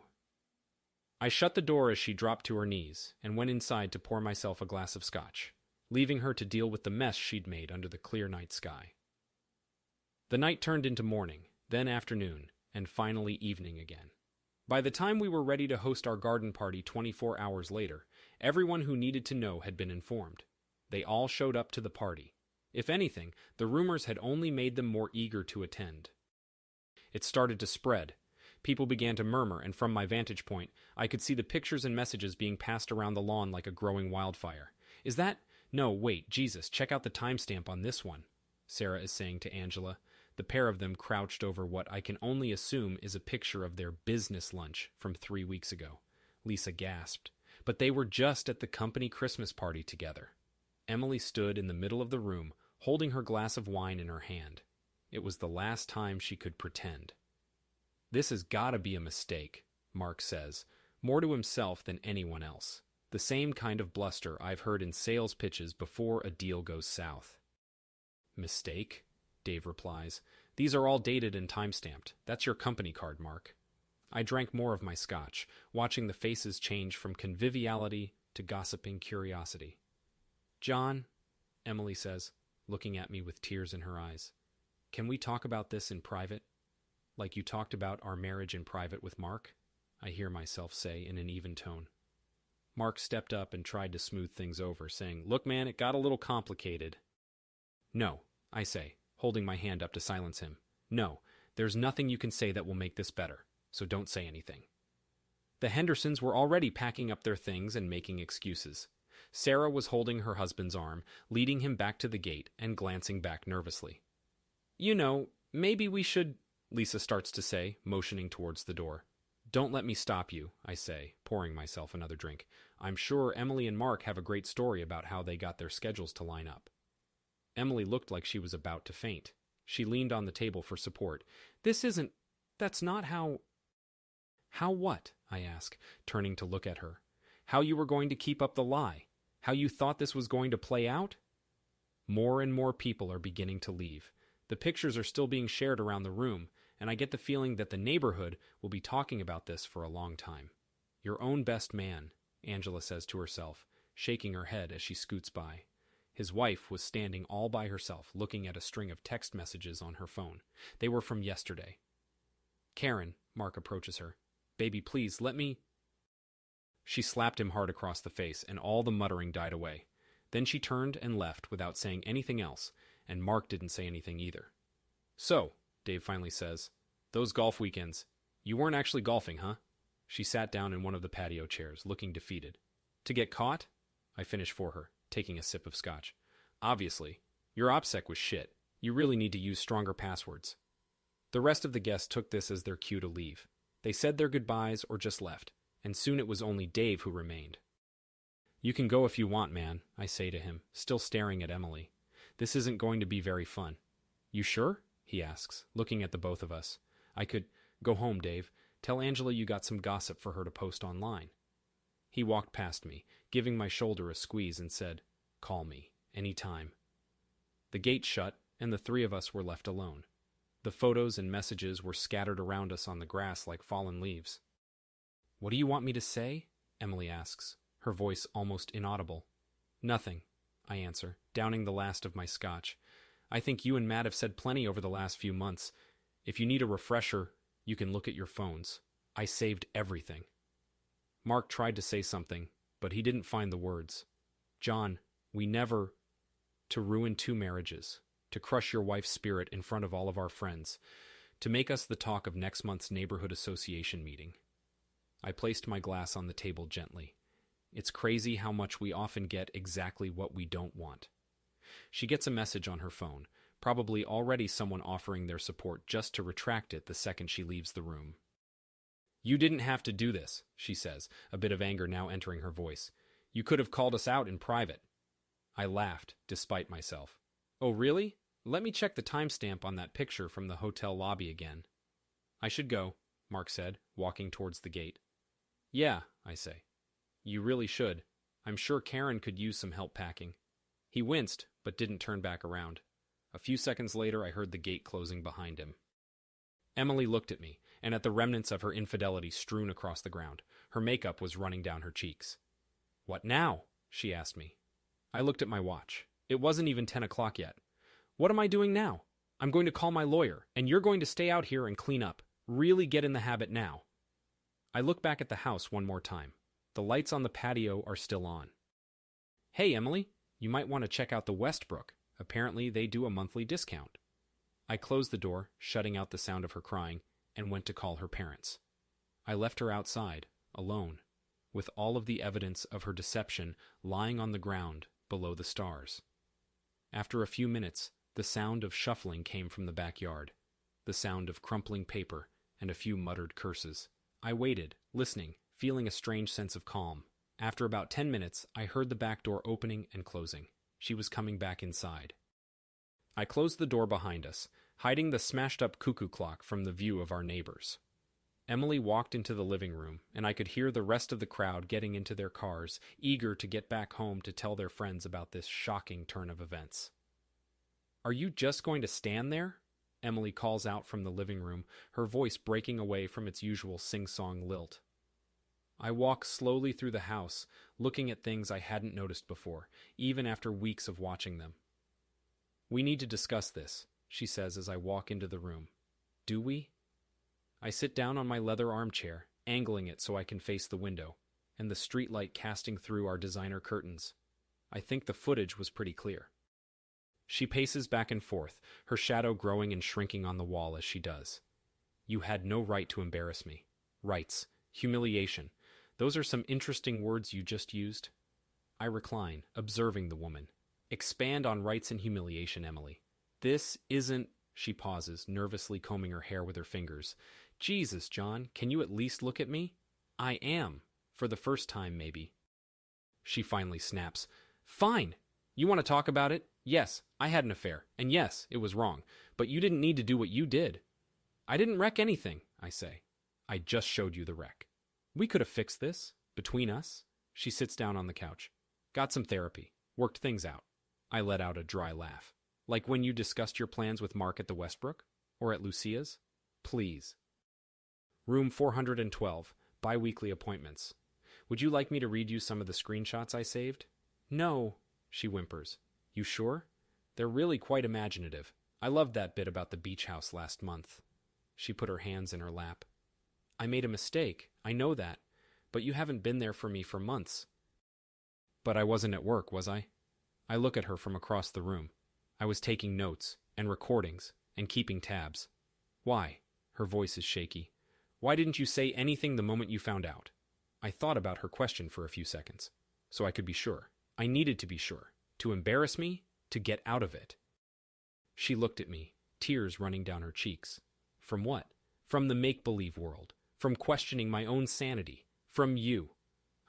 I shut the door as she dropped to her knees and went inside to pour myself a glass of scotch, leaving her to deal with the mess she'd made under the clear night sky. The night turned into morning, then afternoon, and finally evening again. By the time we were ready to host our garden party 24 hours later, everyone who needed to know had been informed. They all showed up to the party. If anything, the rumors had only made them more eager to attend. It started to spread. People began to murmur, and from my vantage point, I could see the pictures and messages being passed around the lawn like a growing wildfire. Is that... No, wait, Jesus, check out the timestamp on this one, Sarah is saying to Angela. The pair of them crouched over what I can only assume is a picture of their business lunch from 3 weeks ago. Lisa gasped. But they were just at the company Christmas party together. Emily stood in the middle of the room, holding her glass of wine in her hand. It was the last time she could pretend. This has gotta be a mistake, Mark says, more to himself than anyone else. The same kind of bluster I've heard in sales pitches before a deal goes south. Mistake? Dave replies. These are all dated and time-stamped. That's your company card, Mark. I drank more of my scotch, watching the faces change from conviviality to gossiping curiosity. John, Emily says, looking at me with tears in her eyes, can we talk about this in private? Like you talked about our marriage in private with Mark? I hear myself say in an even tone. Mark stepped up and tried to smooth things over, saying, Look, man, it got a little complicated. No, I say, holding my hand up to silence him. No, there's nothing you can say that will make this better, so don't say anything. The Hendersons were already packing up their things and making excuses. Sarah was holding her husband's arm, leading him back to the gate and glancing back nervously. You know, maybe we should, Lisa starts to say, motioning towards the door. Don't let me stop you, I say, pouring myself another drink. I'm sure Emily and Mark have a great story about how they got their schedules to line up. Emily looked like she was about to faint. She leaned on the table for support. That's not how... How what? I ask, turning to look at her. How you were going to keep up the lie? How you thought this was going to play out? More and more people are beginning to leave. The pictures are still being shared around the room, and I get the feeling that the neighborhood will be talking about this for a long time. Your own best man, Angela says to herself, shaking her head as she scoots by. His wife was standing all by herself, looking at a string of text messages on her phone. They were from yesterday. Karen, Mark approaches her. Baby, please, let me... She slapped him hard across the face, and all the muttering died away. Then she turned and left without saying anything else, and Mark didn't say anything either. So, Dave finally says, those golf weekends, you weren't actually golfing, huh? She sat down in one of the patio chairs, looking defeated. To get caught? I finish for her, taking a sip of scotch. Obviously. Your OPSEC was shit. You really need to use stronger passwords. The rest of the guests took this as their cue to leave. They said their goodbyes or just left, and soon it was only Dave who remained. You can go if you want, man, I say to him, still staring at Emily. This isn't going to be very fun. You sure? He asks, looking at the both of us. I could go home, Dave. Tell Angela you got some gossip for her to post online. He walked past me, giving my shoulder a squeeze, and said, Call me, any time. The gate shut, and the three of us were left alone. The photos and messages were scattered around us on the grass like fallen leaves. What do you want me to say? Emily asks, her voice almost inaudible. Nothing, I answer, downing the last of my scotch. I think you and Matt have said plenty over the last few months. If you need a refresher, you can look at your phones. I saved everything. Mark tried to say something, but he didn't find the words. John, we never... To ruin 2 marriages. To crush your wife's spirit in front of all of our friends. To make us the talk of next month's neighborhood association meeting. I placed my glass on the table gently. It's crazy how much we often get exactly what we don't want. She gets a message on her phone, probably already someone offering their support just to retract it the second she leaves the room. You didn't have to do this, she says, a bit of anger now entering her voice. You could have called us out in private. I laughed, despite myself. Oh, really? Let me check the timestamp on that picture from the hotel lobby again. I should go, Mark said, walking towards the gate. Yeah, I say. You really should. I'm sure Karen could use some help packing. He winced, but didn't turn back around. A few seconds later, I heard the gate closing behind him. Emily looked at me, and at the remnants of her infidelity strewn across the ground. Her makeup was running down her cheeks. What now? She asked me. I looked at my watch. It wasn't even 10 o'clock yet. What am I doing now? I'm going to call my lawyer, and you're going to stay out here and clean up. Really get in the habit now. I look back at the house one more time. The lights on the patio are still on. Hey, Emily, you might want to check out the Westbrook. Apparently they do a monthly discount. I closed the door, shutting out the sound of her crying, and went to call her parents. I left her outside, alone, with all of the evidence of her deception lying on the ground below the stars. After a few minutes, the sound of shuffling came from the backyard, the sound of crumpling paper, and a few muttered curses. I waited, listening, feeling a strange sense of calm. After about 10 minutes, I heard the back door opening and closing. She was coming back inside. I closed the door behind us, hiding the smashed-up cuckoo clock from the view of our neighbors. Emily walked into the living room, and I could hear the rest of the crowd getting into their cars, eager to get back home to tell their friends about this shocking turn of events. Are you just going to stand there? Emily calls out from the living room, her voice breaking away from its usual sing-song lilt. I walk slowly through the house, looking at things I hadn't noticed before, even after weeks of watching them. "We need to discuss this," she says as I walk into the room. "Do we?" I sit down on my leather armchair, angling it so I can face the window, and the streetlight casting through our designer curtains. I think the footage was pretty clear. She paces back and forth, her shadow growing and shrinking on the wall as she does. "You had no right to embarrass me." Rights. Humiliation. Those are some interesting words you just used. I recline, observing the woman. "Expand on rights and humiliation, Emily. This isn't..." She pauses, nervously combing her hair with her fingers. "Jesus, John, can you at least look at me? I am. For the first time, maybe." She finally snaps. "Fine! You want to talk about it? Yes, I had an affair. And yes, it was wrong. But you didn't need to do what you did." "I didn't wreck anything," I say. "I just showed you the wreck. We could have fixed this. Between us." She sits down on the couch. "Got some therapy. Worked things out." I let out a dry laugh. "Like when you discussed your plans with Mark at the Westbrook? Or at Lucia's? Please." Room 412. Bi-weekly appointments. "Would you like me to read you some of the screenshots I saved?" "No," she whimpers. "You sure? They're really quite imaginative. I loved that bit about the beach house last month." She put her hands in her lap. "I made a mistake. I know that. But you haven't been there for me for months." "But I wasn't at work, was I?" I look at her from across the room. I was taking notes, and recordings, and keeping tabs. "Why?" Her voice is shaky. "Why didn't you say anything the moment you found out?" I thought about her question for a few seconds, so I could be sure. I needed to be sure. To embarrass me, to get out of it. She looked at me, tears running down her cheeks. From what? From the make-believe world. From questioning my own sanity. From you.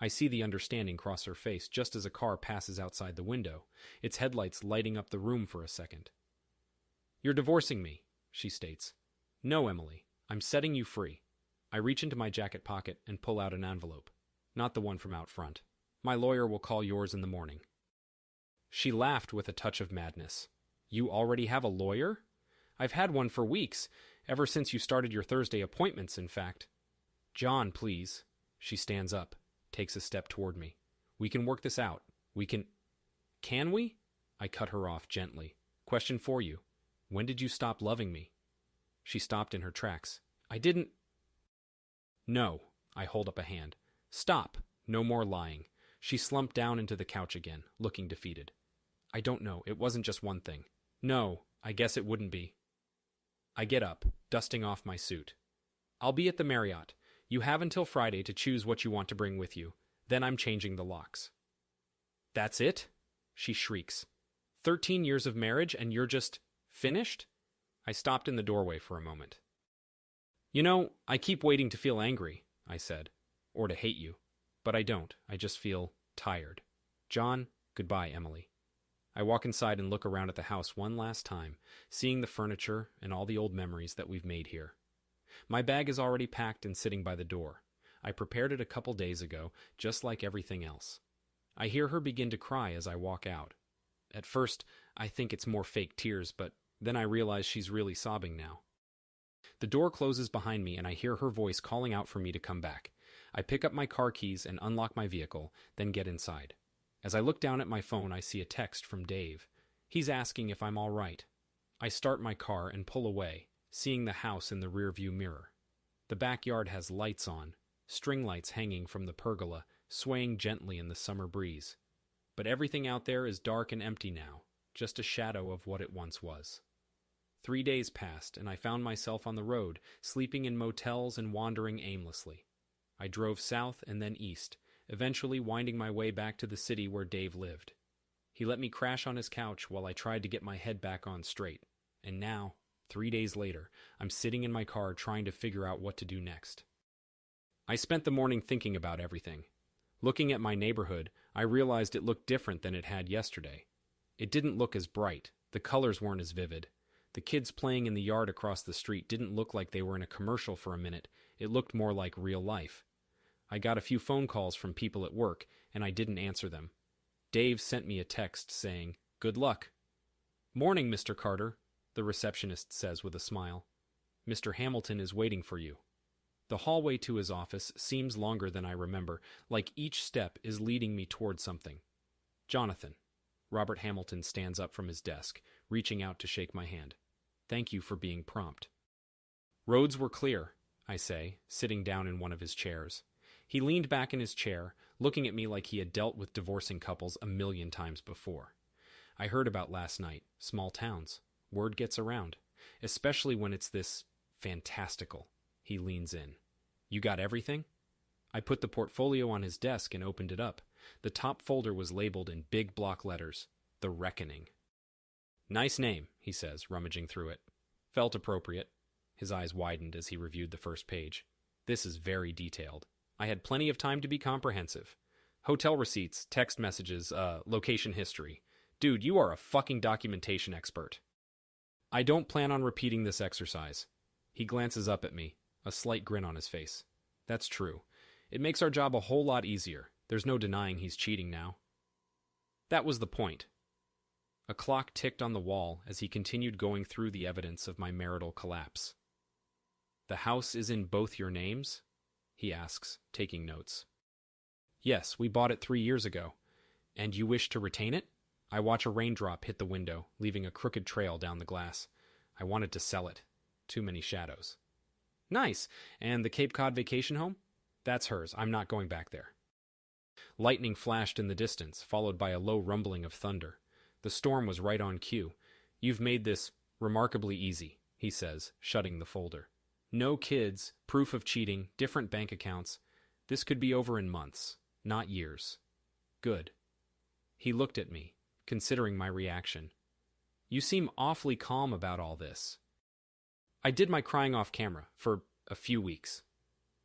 I see the understanding cross her face just as a car passes outside the window, its headlights lighting up the room for a second. "You're divorcing me," she states. "No, Emily. I'm setting you free." I reach into my jacket pocket and pull out an envelope. Not the one from out front. "My lawyer will call yours in the morning." She laughed with a touch of madness. "You already have a lawyer?" "I've had one for weeks, ever since you started your Thursday appointments, in fact." "John, please." She stands up, takes a step toward me. "We can work this out. We can..." "Can we?" I cut her off gently. "Question for you. When did you stop loving me?" She stopped in her tracks. "I didn't..." "No." I hold up a hand. "Stop. No more lying." She slumped down into the couch again, looking defeated. "I don't know. It wasn't just one thing." "No, I guess it wouldn't be." I get up, dusting off my suit. "I'll be at the Marriott. You have until Friday to choose what you want to bring with you. Then I'm changing the locks." "That's it?" She shrieks. 13 years of marriage and you're just... finished?" I stopped in the doorway for a moment. "You know, I keep waiting to feel angry," I said. "Or to hate you. But I don't. I just feel tired. John, goodbye, Emily." I walk inside and look around at the house one last time, seeing the furniture and all the old memories that we've made here. My bag is already packed and sitting by the door. I prepared it a couple days ago, just like everything else. I hear her begin to cry as I walk out. At first, I think it's more fake tears, but then I realize she's really sobbing now. The door closes behind me and I hear her voice calling out for me to come back. I pick up my car keys and unlock my vehicle, then get inside. As I look down at my phone, I see a text from Dave. He's asking if I'm all right. I start my car and pull away, seeing the house in the rearview mirror. The backyard has lights on, string lights hanging from the pergola, swaying gently in the summer breeze. But everything out there is dark and empty now, just a shadow of what it once was. 3 days passed, and I found myself on the road, sleeping in motels and wandering aimlessly. I drove south and then east, eventually winding my way back to the city where Dave lived. He let me crash on his couch while I tried to get my head back on straight. And now, 3 days later, I'm sitting in my car trying to figure out what to do next. I spent the morning thinking about everything. Looking at my neighborhood, I realized it looked different than it had yesterday. It didn't look as bright, the colors weren't as vivid. The kids playing in the yard across the street didn't look like they were in a commercial for a minute, it looked more like real life. I got a few phone calls from people at work, and I didn't answer them. Dave sent me a text saying, "Good luck." "Morning, Mr. Carter." the receptionist says with a smile. Mr. Hamilton is waiting for you. The hallway to his office seems longer than I remember, like each step is leading me toward something. Jonathan. Robert Hamilton stands up from his desk, reaching out to shake my hand. Thank you for being prompt. Roads were clear, I say, sitting down in one of his chairs. He leaned back in his chair, looking at me like he had dealt with divorcing couples 1,000,000 times before. I heard about last night, small towns. Word gets around, especially when it's this fantastical. He leans in. You got everything? I put the portfolio on his desk and opened it up. The top folder was labeled in big block letters, The Reckoning. Nice name, he says, rummaging through it. Felt appropriate. His eyes widened as he reviewed the first page. This is very detailed. I had plenty of time to be comprehensive. Hotel receipts, text messages, location history. Dude, you are a fucking documentation expert. I don't plan on repeating this exercise. He glances up at me, a slight grin on his face. That's true. It makes our job a whole lot easier. There's no denying he's cheating now. That was the point. A clock ticked on the wall as he continued going through the evidence of my marital collapse. The house is in both your names? He asks, taking notes. Yes, we bought it 3 years ago. And you wish to retain it? I watch a raindrop hit the window, leaving a crooked trail down the glass. I wanted to sell it. Too many shadows. Nice. And the Cape Cod vacation home? That's hers. I'm not going back there. Lightning flashed in the distance, followed by a low rumbling of thunder. The storm was right on cue. You've made this remarkably easy, he says, shutting the folder. No kids, proof of cheating, different bank accounts. This could be over in months, not years. Good. He looked at me, considering my reaction. You seem awfully calm about all this. I did my crying off camera for a few weeks.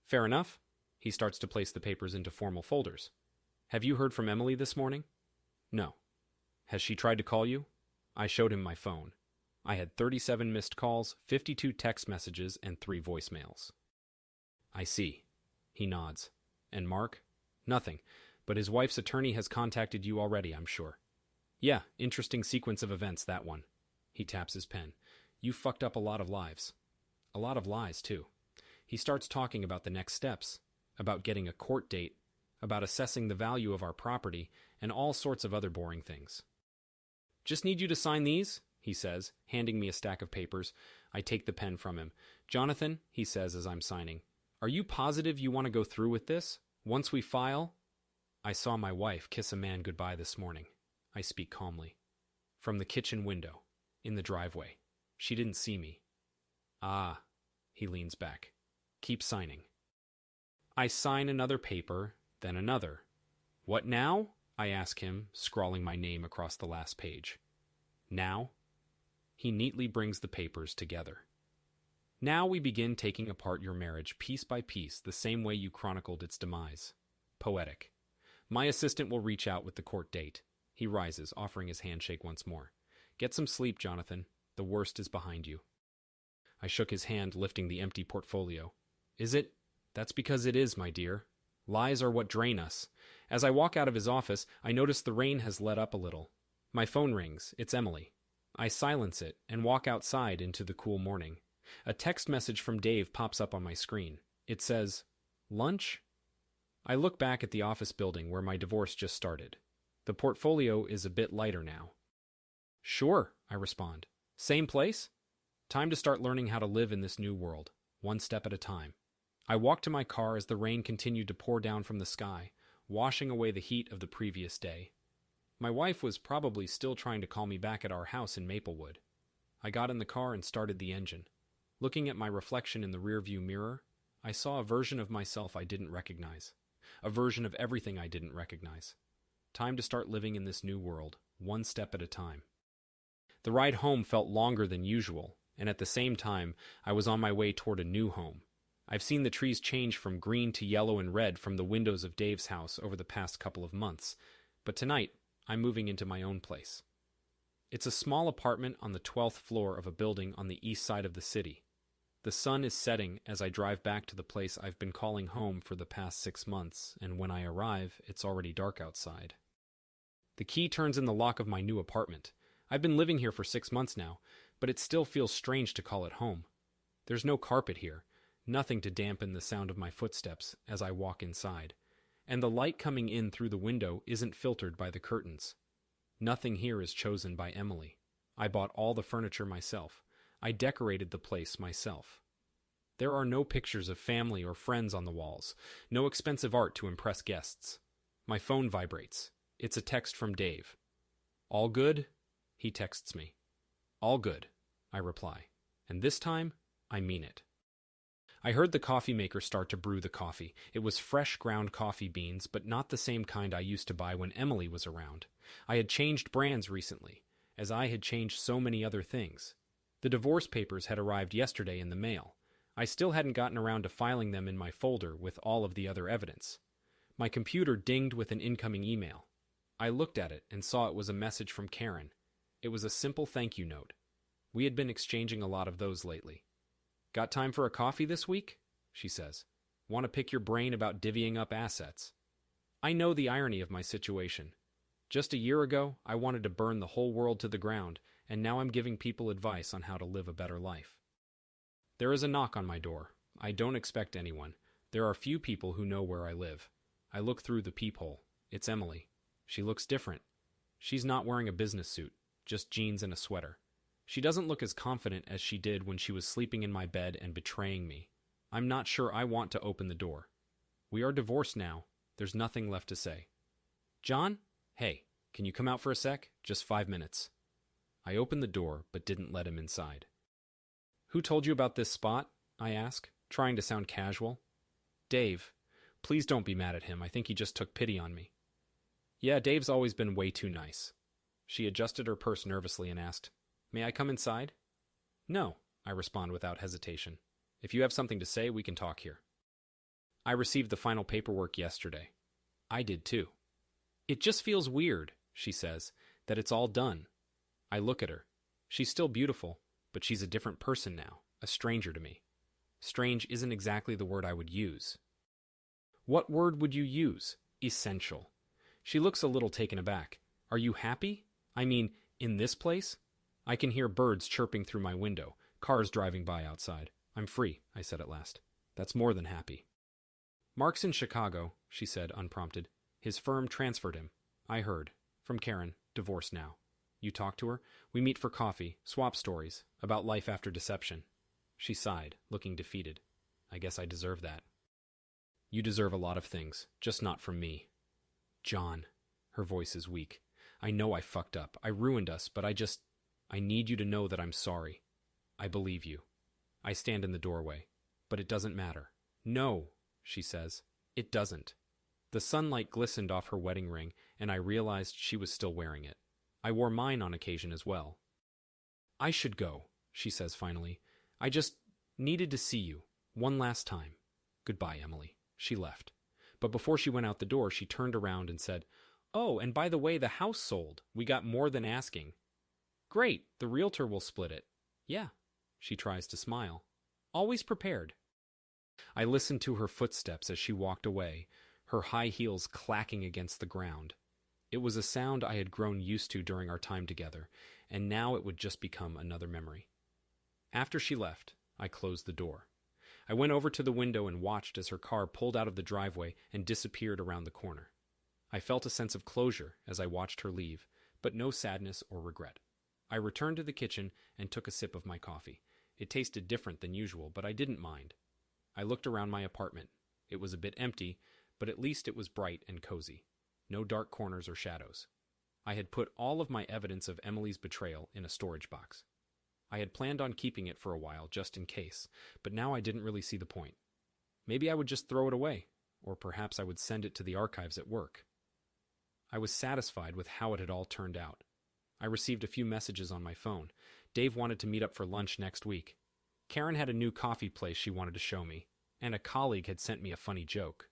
Fair enough. He starts to place the papers into formal folders. Have you heard from Emily this morning? No. Has she tried to call you? I showed him my phone. I had 37 missed calls, 52 text messages, and 3 voicemails. I see. He nods. And Mark? Nothing, but his wife's attorney has contacted you already, I'm sure. Yeah, interesting sequence of events, that one. He taps his pen. You fucked up a lot of lives. A lot of lies, too. He starts talking about the next steps, about getting a court date, about assessing the value of our property, and all sorts of other boring things. Just need you to sign these, he says, handing me a stack of papers. I take the pen from him. Jonathan, he says as I'm signing, are you positive you want to go through with this? Once we file? I saw my wife kiss a man goodbye this morning. I speak calmly. From the kitchen window, in the driveway. She didn't see me. Ah, he leans back. Keep signing. I sign another paper, then another. What now? I ask him, scrawling my name across the last page. Now? He neatly brings the papers together. Now we begin taking apart your marriage piece by piece, the same way you chronicled its demise. Poetic. My assistant will reach out with the court date. He rises, offering his handshake once more. Get some sleep, Jonathan. The worst is behind you. I shook his hand, lifting the empty portfolio. Is it? That's because it is, my dear. Lies are what drain us. As I walk out of his office, I notice the rain has let up a little. My phone rings. It's Emily. I silence it and walk outside into the cool morning. A text message from Dave pops up on my screen. It says, Lunch? I look back at the office building where my divorce just started. The portfolio is a bit lighter now. Sure, I respond. Same place? Time to start learning how to live in this new world, one step at a time. I walk to my car as the rain continued to pour down from the sky, washing away the heat of the previous day. My wife was probably still trying to call me back at our house in Maplewood. I got in the car and started the engine. Looking at my reflection in the rearview mirror, I saw a version of myself I didn't recognize. A version of everything I didn't recognize. Time to start living in this new world, one step at a time. The ride home felt longer than usual, and at the same time, I was on my way toward a new home. I've seen the trees change from green to yellow and red from the windows of Dave's house over the past couple of months, but tonight, I'm moving into my own place. It's a small apartment on the 12th floor of a building on the east side of the city. The sun is setting as I drive back to the place I've been calling home for the past 6 months, and when I arrive, it's already dark outside. The key turns in the lock of my new apartment. I've been living here for 6 months now, but it still feels strange to call it home. There's no carpet here, nothing to dampen the sound of my footsteps as I walk inside, and the light coming in through the window isn't filtered by the curtains. Nothing here is chosen by Emily. I bought all the furniture myself. I decorated the place myself. There are no pictures of family or friends on the walls, no expensive art to impress guests. My phone vibrates. It's a text from Dave. "All good?" he texts me. "All good," I reply. And this time, I mean it. I heard the coffee maker start to brew the coffee. It was fresh ground coffee beans, but not the same kind I used to buy when Emily was around. I had changed brands recently, as I had changed so many other things. The divorce papers had arrived yesterday in the mail. I still hadn't gotten around to filing them in my folder with all of the other evidence. My computer dinged with an incoming email. I looked at it and saw it was a message from Karen. It was a simple thank you note. We had been exchanging a lot of those lately. "Got time for a coffee this week?" she says. "Want to pick your brain about divvying up assets." I know the irony of my situation. Just a year ago, I wanted to burn the whole world to the ground, and now I'm giving people advice on how to live a better life. There is a knock on my door. I don't expect anyone. There are few people who know where I live. I look through the peephole. It's Emily. She looks different. She's not wearing a business suit, just jeans and a sweater. She doesn't look as confident as she did when she was sleeping in my bed and betraying me. I'm not sure I want to open the door. We are divorced now. There's nothing left to say. "John? Hey, can you come out for a sec? Just 5 minutes." I opened the door, but didn't let him inside. "Who told you about this spot?" I ask, trying to sound casual. "Dave. Please don't be mad at him. I think he just took pity on me." "Yeah, Dave's always been way too nice." She adjusted her purse nervously and asked, "May I come inside?" "No," I respond without hesitation. "If you have something to say, we can talk here." "I received the final paperwork yesterday." I did too. "It just feels weird," she says, "that it's all done." I look at her. She's still beautiful, but she's a different person now, a stranger to me. Strange isn't exactly the word I would use. What word would you use? Essential. She looks a little taken aback. "Are you happy? I mean, in this place?" I can hear birds chirping through my window, cars driving by outside. "I'm free," I said at last. "That's more than happy." "Mark's in Chicago," she said, unprompted. "His firm transferred him." I heard. From Karen, divorced now. "You talk to her? We meet for coffee, swap stories, about life after deception." She sighed, looking defeated. "I guess I deserve that." "You deserve a lot of things, just not from me." "John." Her voice is weak. "I know I fucked up. I ruined us, but I need you to know that I'm sorry. I believe you." I stand in the doorway. "But it doesn't matter." "No," she says. "It doesn't." The sunlight glistened off her wedding ring, and I realized she was still wearing it. I wore mine on occasion as well. "I should go," she says finally. "I just needed to see you. One last time. Goodbye, Emily." She left. But before she went out the door, she turned around and said, "Oh, and by the way, the house sold. We got more than asking." "Great, the realtor will split it." "Yeah." She tries to smile. "Always prepared." I listened to her footsteps as she walked away, her high heels clacking against the ground. It was a sound I had grown used to during our time together, and now it would just become another memory. After she left, I closed the door. I went over to the window and watched as her car pulled out of the driveway and disappeared around the corner. I felt a sense of closure as I watched her leave, but no sadness or regret. I returned to the kitchen and took a sip of my coffee. It tasted different than usual, but I didn't mind. I looked around my apartment. It was a bit empty, but at least it was bright and cozy. No dark corners or shadows. I had put all of my evidence of Emily's betrayal in a storage box. I had planned on keeping it for a while, just in case, but now I didn't really see the point. Maybe I would just throw it away, or perhaps I would send it to the archives at work. I was satisfied with how it had all turned out. I received a few messages on my phone. Dave wanted to meet up for lunch next week. Karen had a new coffee place she wanted to show me, and a colleague had sent me a funny joke.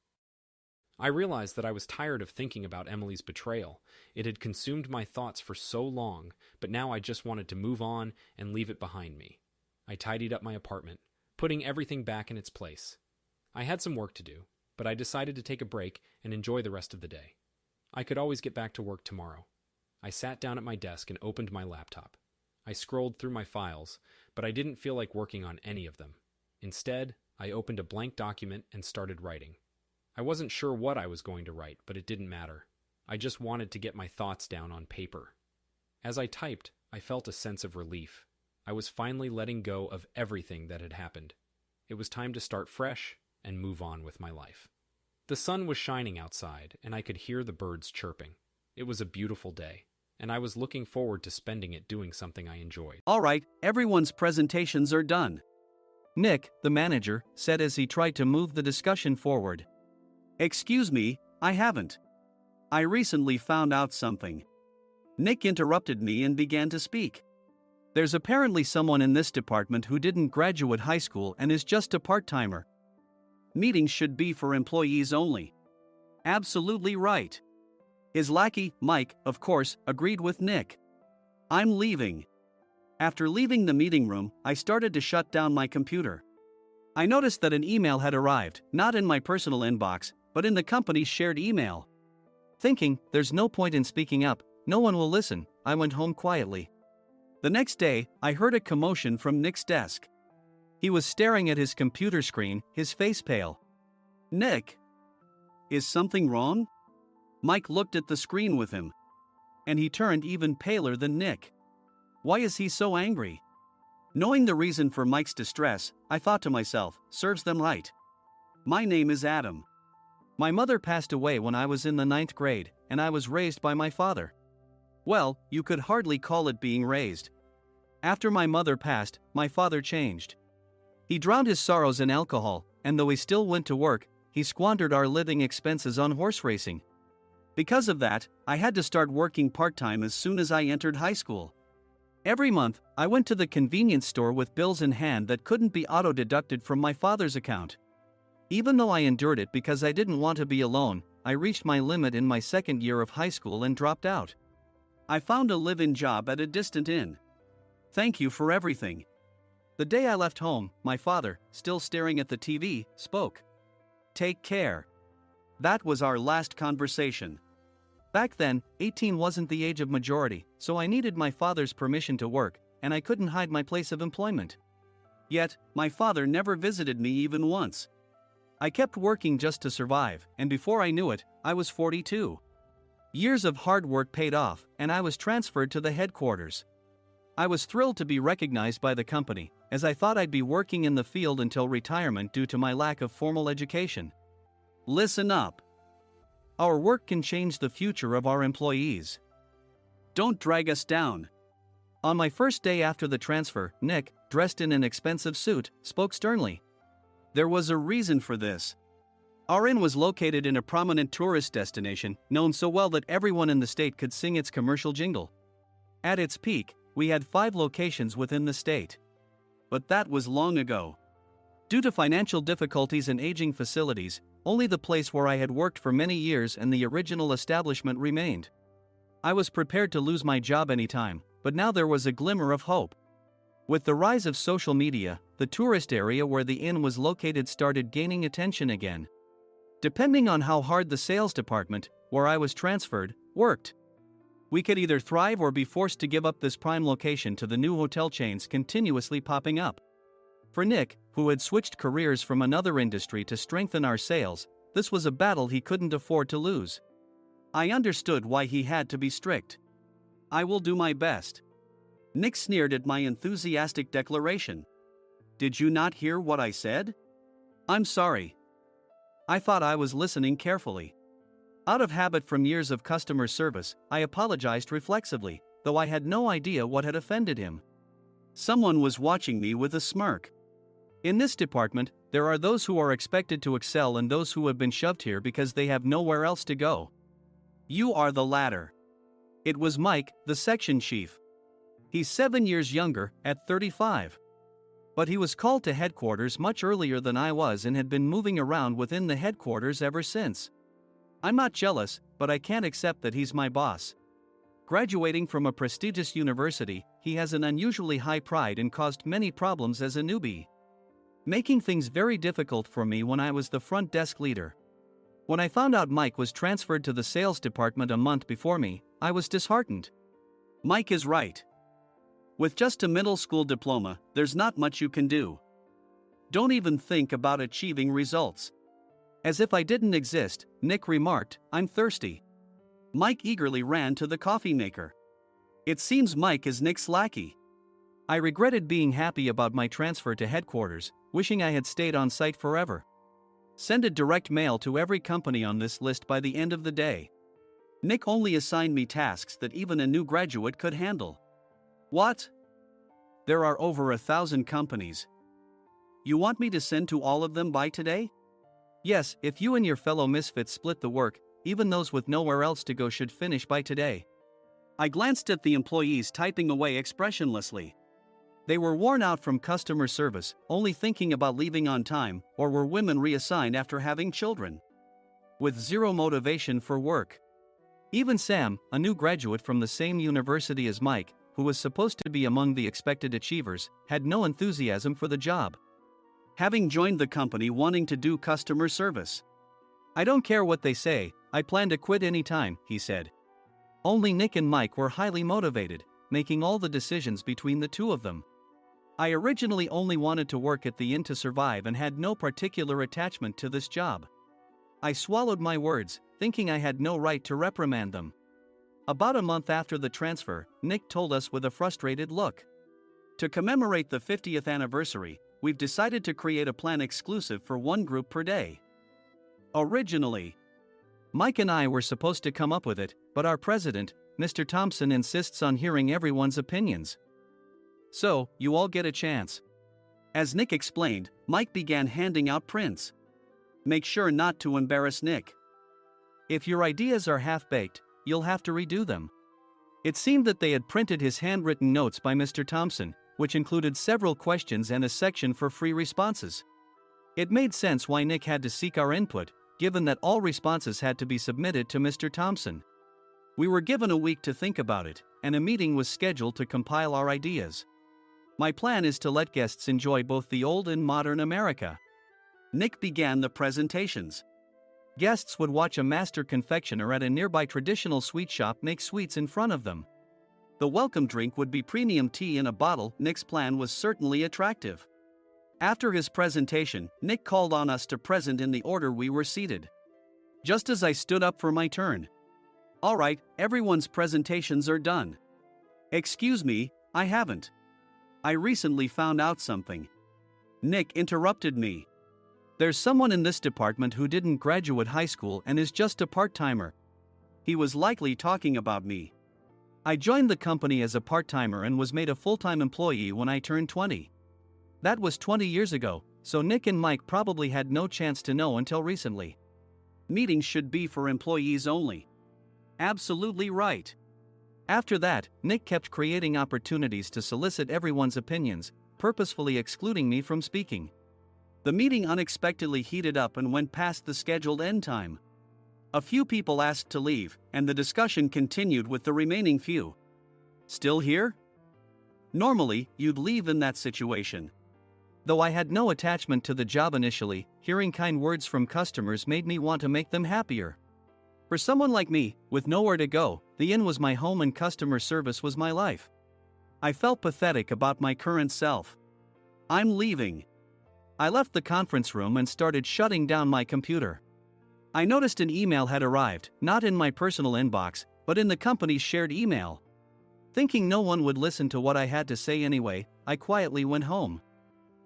I realized that I was tired of thinking about Emily's betrayal. It had consumed my thoughts for so long, but now I just wanted to move on and leave it behind me. I tidied up my apartment, putting everything back in its place. I had some work to do, but I decided to take a break and enjoy the rest of the day. I could always get back to work tomorrow. I sat down at my desk and opened my laptop. I scrolled through my files, but I didn't feel like working on any of them. Instead, I opened a blank document and started writing. I wasn't sure what I was going to write, but it didn't matter. I just wanted to get my thoughts down on paper. As I typed, I felt a sense of relief. I was finally letting go of everything that had happened. It was time to start fresh and move on with my life. The sun was shining outside, and I could hear the birds chirping. It was a beautiful day, and I was looking forward to spending it doing something I enjoyed. All right, everyone's presentations are done, Nick, the manager, said as he tried to move the discussion forward. Excuse me, I haven't. I recently found out something. Nick interrupted me and began to speak. There's apparently someone in this department who didn't graduate high school and is just a part-timer. Meetings should be for employees only. Absolutely right. His lackey, Mike, of course, agreed with Nick. I'm leaving. After leaving the meeting room, I started to shut down my computer. I noticed that an email had arrived, not in my personal inbox, but in the company's shared email. Thinking, there's no point in speaking up, no one will listen, I went home quietly. The next day, I heard a commotion from Nick's desk. He was staring at his computer screen, his face pale. Nick? Is something wrong? Mike looked at the screen with him. And he turned even paler than Nick. Why is he so angry? Knowing the reason for Mike's distress, I thought to myself, serves them right. My name is Adam. My mother passed away when I was in the 9th grade, and I was raised by my father. Well, you could hardly call it being raised. After my mother passed, my father changed. He drowned his sorrows in alcohol, and though he still went to work, he squandered our living expenses on horse racing. Because of that, I had to start working part-time as soon as I entered high school. Every month, I went to the convenience store with bills in hand that couldn't be auto-deducted from my father's account. Even though I endured it because I didn't want to be alone, I reached my limit in my second year of high school and dropped out. I found a live-in job at a distant inn. Thank you for everything. The day I left home, my father, still staring at the TV, spoke. Take care. That was our last conversation. Back then, 18 wasn't the age of majority, so I needed my father's permission to work, and I couldn't hide my place of employment. Yet, my father never visited me even once. I kept working just to survive, and before I knew it, I was 42. Years of hard work paid off, and I was transferred to the headquarters. I was thrilled to be recognized by the company, as I thought I'd be working in the field until retirement due to my lack of formal education. Listen up. Our work can change the future of our employees. Don't drag us down. On my first day after the transfer, Nick, dressed in an expensive suit, spoke sternly. There was a reason for this. Our inn was located in a prominent tourist destination, known so well that everyone in the state could sing its commercial jingle. At its peak, we had 5 locations within the state. But that was long ago. Due to financial difficulties and aging facilities, only the place where I had worked for many years and the original establishment remained. I was prepared to lose my job anytime, but now there was a glimmer of hope. With the rise of social media, the tourist area where the inn was located started gaining attention again. Depending on how hard the sales department, where I was transferred, worked, we could either thrive or be forced to give up this prime location to the new hotel chains continuously popping up. For Nick, who had switched careers from another industry to strengthen our sales, this was a battle he couldn't afford to lose. I understood why he had to be strict. I will do my best. Nick sneered at my enthusiastic declaration. Did you not hear what I said? I'm sorry. I thought I was listening carefully. Out of habit from years of customer service, I apologized reflexively, though I had no idea what had offended him. Someone was watching me with a smirk. In this department, there are those who are expected to excel and those who have been shoved here because they have nowhere else to go. You are the latter. It was Mike, the section chief. He's 7 years younger, at 35. But he was called to headquarters much earlier than I was and had been moving around within the headquarters ever since. I'm not jealous, but I can't accept that he's my boss. Graduating from a prestigious university, he has an unusually high pride and caused many problems as a newbie, making things very difficult for me when I was the front desk leader. When I found out Mike was transferred to the sales department a month before me, I was disheartened. Mike is right. With just a middle school diploma, there's not much you can do. Don't even think about achieving results. As if I didn't exist, Nick remarked, I'm thirsty. Mike eagerly ran to the coffee maker. It seems Mike is Nick's lackey. I regretted being happy about my transfer to headquarters, wishing I had stayed on site forever. Send a direct mail to every company on this list by the end of the day. Nick only assigned me tasks that even a new graduate could handle. What? There are over 1,000 companies. You want me to send to all of them by today? Yes, if you and your fellow misfits split the work, even those with nowhere else to go should finish by today. I glanced at the employees typing away expressionlessly. They were worn out from customer service, only thinking about leaving on time, or were women reassigned after having children. With zero motivation for work. Even Sam, a new graduate from the same university as Mike, who was supposed to be among the expected achievers, had no enthusiasm for the job. Having joined the company wanting to do customer service. I don't care what they say, I plan to quit anytime, he said. Only Nick and Mike were highly motivated, making all the decisions between the two of them. I originally only wanted to work at the Inn to survive and had no particular attachment to this job. I swallowed my words, thinking I had no right to reprimand them. About a month after the transfer, Nick told us with a frustrated look. To commemorate the 50th anniversary, we've decided to create a plan exclusive for one group per day. Originally, Mike and I were supposed to come up with it, but our president, Mr. Thompson, insists on hearing everyone's opinions. So, you all get a chance. As Nick explained, Mike began handing out prints. Make sure not to embarrass Nick. If your ideas are half-baked, you'll have to redo them. It seemed that they had printed his handwritten notes by Mr. Thompson, which included several questions and a section for free responses. It made sense why Nick had to seek our input, given that all responses had to be submitted to Mr. Thompson. We were given a week to think about it, and a meeting was scheduled to compile our ideas. My plan is to let guests enjoy both the old and modern America. Nick began the presentations. Guests would watch a master confectioner at a nearby traditional sweet shop make sweets in front of them. The welcome drink would be premium tea in a bottle. Nick's plan was certainly attractive. After his presentation, Nick called on us to present in the order we were seated. Just as I stood up for my turn. All right, everyone's presentations are done. Excuse me, I haven't. I recently found out something. Nick interrupted me. There's someone in this department who didn't graduate high school and is just a part-timer. He was likely talking about me. I joined the company as a part-timer and was made a full-time employee when I turned 20. That was 20 years ago, so Nick and Mike probably had no chance to know until recently. Meetings should be for employees only. Absolutely right. After that, Nick kept creating opportunities to solicit everyone's opinions, purposefully excluding me from speaking. The meeting unexpectedly heated up and went past the scheduled end time. A few people asked to leave, and the discussion continued with the remaining few. Still here? Normally, you'd leave in that situation. Though I had no attachment to the job initially, hearing kind words from customers made me want to make them happier. For someone like me, with nowhere to go, the inn was my home and customer service was my life. I felt pathetic about my current self. I'm leaving. I left the conference room and started shutting down my computer. I noticed an email had arrived, not in my personal inbox, but in the company's shared email. Thinking no one would listen to what I had to say anyway, I quietly went home.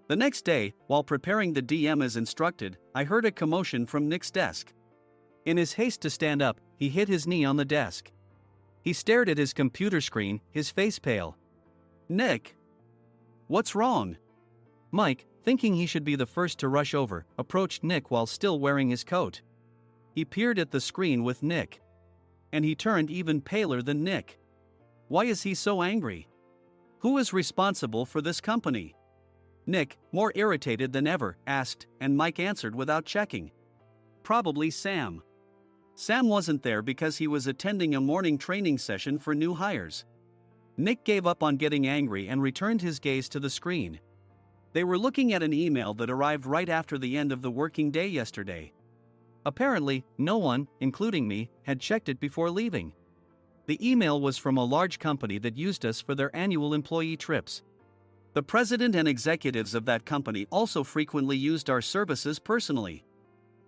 The next day, while preparing the DM as instructed, I heard a commotion from Nick's desk. In his haste to stand up, he hit his knee on the desk. He stared at his computer screen, his face pale. Nick! What's wrong? Mike, thinking he should be the first to rush over, approached Nick while still wearing his coat. He peered at the screen with Nick. And he turned even paler than Nick. Why is he so angry? Who is responsible for this company? Nick, more irritated than ever, asked, and Mike answered without checking. Probably Sam. Sam wasn't there because he was attending a morning training session for new hires. Nick gave up on getting angry and returned his gaze to the screen. They were looking at an email that arrived right after the end of the working day yesterday. Apparently, no one, including me, had checked it before leaving. The email was from a large company that used us for their annual employee trips. The president and executives of that company also frequently used our services personally.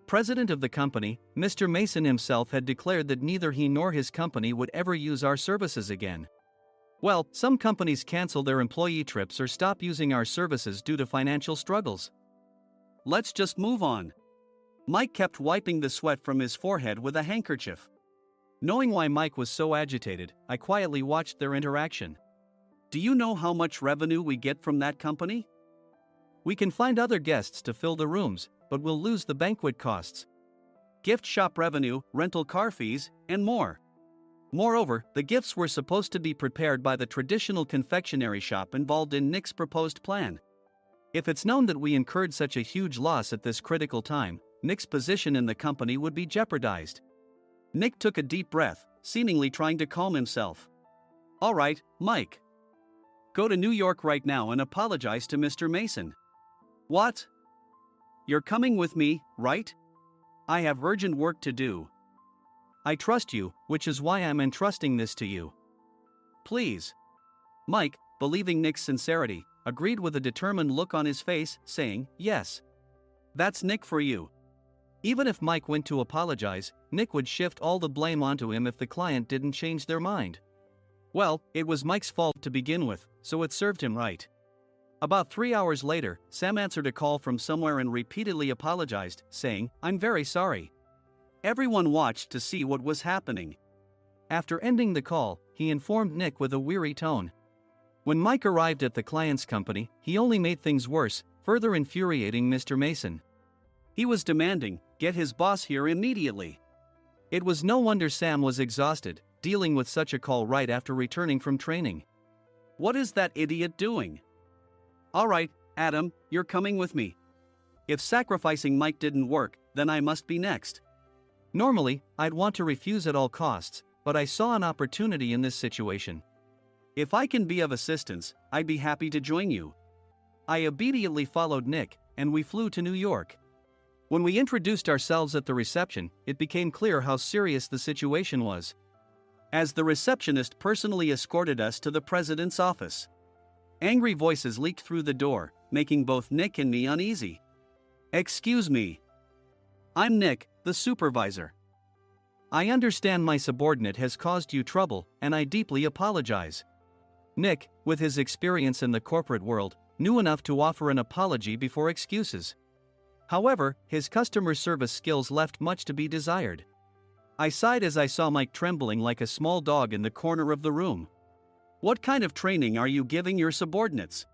President of the company, Mr. Mason himself, had declared that neither he nor his company would ever use our services again. Well, some companies cancel their employee trips or stop using our services due to financial struggles. Let's just move on. Mike kept wiping the sweat from his forehead with a handkerchief. Knowing why Mike was so agitated, I quietly watched their interaction. Do you know how much revenue we get from that company? We can find other guests to fill the rooms, but we'll lose the banquet costs, gift shop revenue, rental car fees, and more. Moreover, the gifts were supposed to be prepared by the traditional confectionery shop involved in Nick's proposed plan. If it's known that we incurred such a huge loss at this critical time, Nick's position in the company would be jeopardized. Nick took a deep breath, seemingly trying to calm himself. All right, Mike. Go to New York right now and apologize to Mr. Mason. What? You're coming with me, right? I have urgent work to do. I trust you, which is why I'm entrusting this to you. Please. Mike, believing Nick's sincerity, agreed with a determined look on his face, saying, yes. That's Nick for you. Even if Mike went to apologize, Nick would shift all the blame onto him if the client didn't change their mind. Well, it was Mike's fault to begin with, so it served him right. About 3 hours later, Sam answered a call from somewhere and repeatedly apologized, saying, I'm very sorry. Everyone watched to see what was happening. After ending the call, he informed Nick with a weary tone. When Mike arrived at the client's company, he only made things worse, further infuriating Mr. Mason. He was demanding, get his boss here immediately. It was no wonder Sam was exhausted, dealing with such a call right after returning from training. What is that idiot doing? All right, Adam, you're coming with me. If sacrificing Mike didn't work, then I must be next. Normally, I'd want to refuse at all costs, but I saw an opportunity in this situation. If I can be of assistance, I'd be happy to join you. I immediately followed Nick, and we flew to New York. When we introduced ourselves at the reception, it became clear how serious the situation was, as the receptionist personally escorted us to the president's office. Angry voices leaked through the door, making both Nick and me uneasy. Excuse me. I'm Nick, the supervisor. I understand my subordinate has caused you trouble, and I deeply apologize. Nick, with his experience in the corporate world, knew enough to offer an apology before excuses. However, his customer service skills left much to be desired. I sighed as I saw Mike trembling like a small dog in the corner of the room. What kind of training are you giving your subordinates?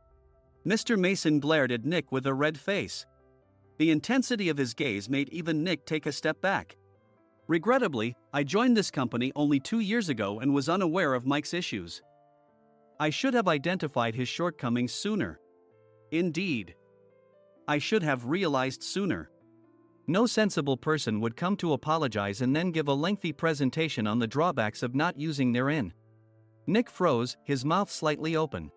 Mr. Mason glared at Nick with a red face. The intensity of his gaze made even Nick take a step back. Regrettably, I joined this company only 2 years ago and was unaware of Mike's issues. I should have identified his shortcomings sooner. Indeed. I should have realized sooner. No sensible person would come to apologize and then give a lengthy presentation on the drawbacks of not using their IN. Nick froze, his mouth slightly open.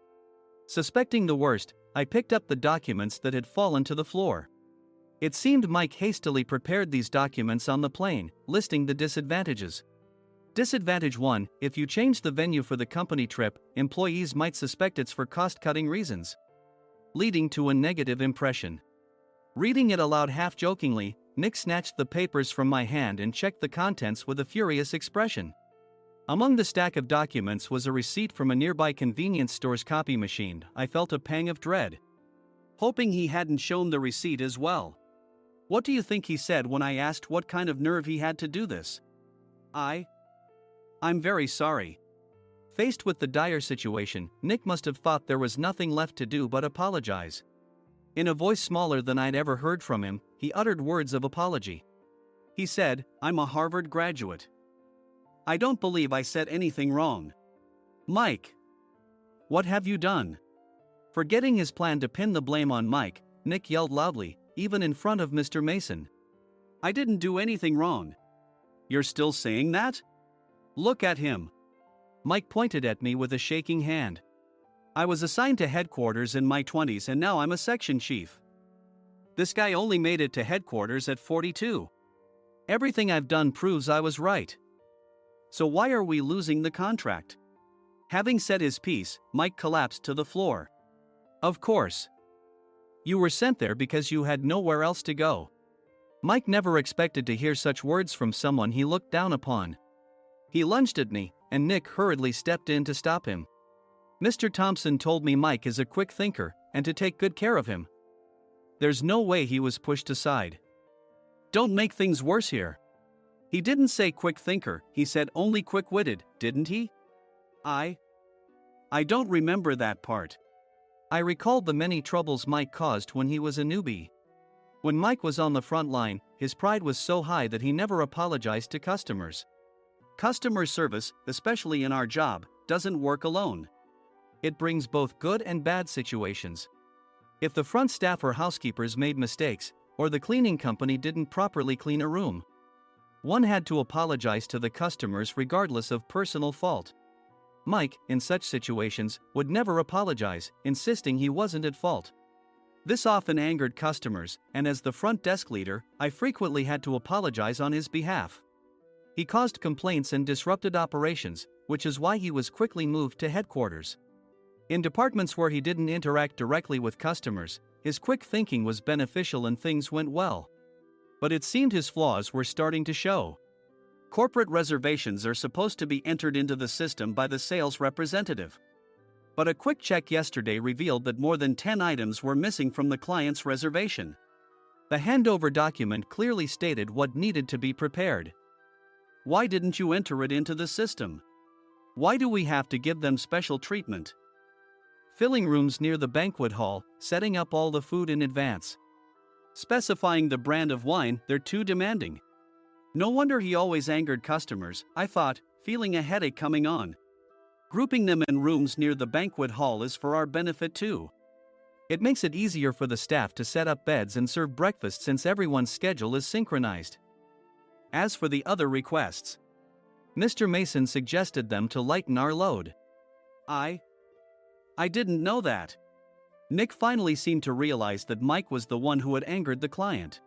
Suspecting the worst, I picked up the documents that had fallen to the floor. It seemed Mike hastily prepared these documents on the plane, listing the disadvantages. Disadvantage 1: if you change the venue for the company trip, employees might suspect it's for cost-cutting reasons, leading to a negative impression. Reading it aloud half-jokingly, Nick snatched the papers from my hand and checked the contents with a furious expression. Among the stack of documents was a receipt from a nearby convenience store's copy machine. I felt a pang of dread, hoping he hadn't shown the receipt as well. What do you think he said when I asked what kind of nerve he had to do this? I'm very sorry. Faced with the dire situation, Nick must have thought there was nothing left to do but apologize. In a voice smaller than I'd ever heard from him, he uttered words of apology. He said, I'm a Harvard graduate. I don't believe I said anything wrong. Mike, what have you done? Forgetting his plan to pin the blame on Mike, Nick yelled loudly, even in front of Mr. Mason. I didn't do anything wrong. You're still saying that? Look at him. Mike pointed at me with a shaking hand. I was assigned to headquarters in my 20s and now I'm a section chief. This guy only made it to headquarters at 42. Everything I've done proves I was right. So why are we losing the contract? Having said his piece, Mike collapsed to the floor. Of course. You were sent there because you had nowhere else to go. Mike never expected to hear such words from someone he looked down upon. He lunged at me, and Nick hurriedly stepped in to stop him. Mr. Thompson told me Mike is a quick thinker, and to take good care of him. There's no way he was pushed aside. Don't make things worse here. He didn't say quick thinker, he said only quick-witted, didn't he? I don't remember that part. I recalled the many troubles Mike caused when he was a newbie. When Mike was on the front line, his pride was so high that he never apologized to customers. Customer service, especially in our job, doesn't work alone. It brings both good and bad situations. If the front staff or housekeepers made mistakes, or the cleaning company didn't properly clean a room, one had to apologize to the customers regardless of personal fault. Mike, in such situations, would never apologize, insisting he wasn't at fault. This often angered customers, and as the front desk leader, I frequently had to apologize on his behalf. He caused complaints and disrupted operations, which is why he was quickly moved to headquarters. In departments where he didn't interact directly with customers, his quick thinking was beneficial and things went well. But it seemed his flaws were starting to show. Corporate reservations are supposed to be entered into the system by the sales representative. But a quick check yesterday revealed that more than 10 items were missing from the client's reservation. The handover document clearly stated what needed to be prepared. Why didn't you enter it into the system? Why do we have to give them special treatment? Filling rooms near the banquet hall, setting up all the food in advance. Specifying the brand of wine, they're too demanding. No wonder he always angered customers, I thought, feeling a headache coming on. Grouping them in rooms near the banquet hall is for our benefit too. It makes it easier for the staff to set up beds and serve breakfast since everyone's schedule is synchronized. As for the other requests, Mr. Mason suggested them to lighten our load. I didn't know that. Nick finally seemed to realize that Mike was the one who had angered the client.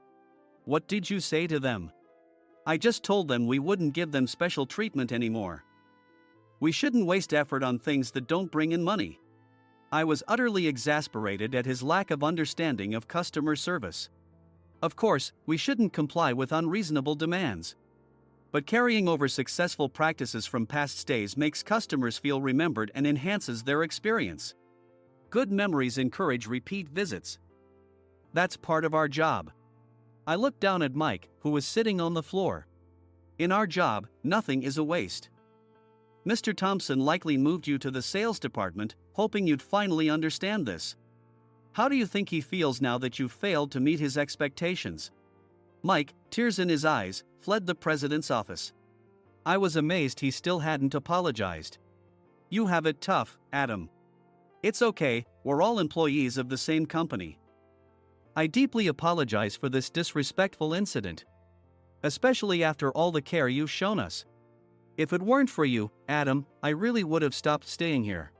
What did you say to them? I just told them we wouldn't give them special treatment anymore. We shouldn't waste effort on things that don't bring in money. I was utterly exasperated at his lack of understanding of customer service. Of course, we shouldn't comply with unreasonable demands. But carrying over successful practices from past stays makes customers feel remembered and enhances their experience. Good memories encourage repeat visits. That's part of our job. I looked down at Mike, who was sitting on the floor. In our job, nothing is a waste. Mr. Thompson likely moved you to the sales department, hoping you'd finally understand this. How do you think he feels now that you failed to meet his expectations? Mike, tears in his eyes, fled the president's office. I was amazed he still hadn't apologized. You have it tough, Adam. It's okay, we're all employees of the same company. I deeply apologize for this disrespectful incident. Especially after all the care you've shown us. If it weren't for you, Adam, I really would have stopped staying here.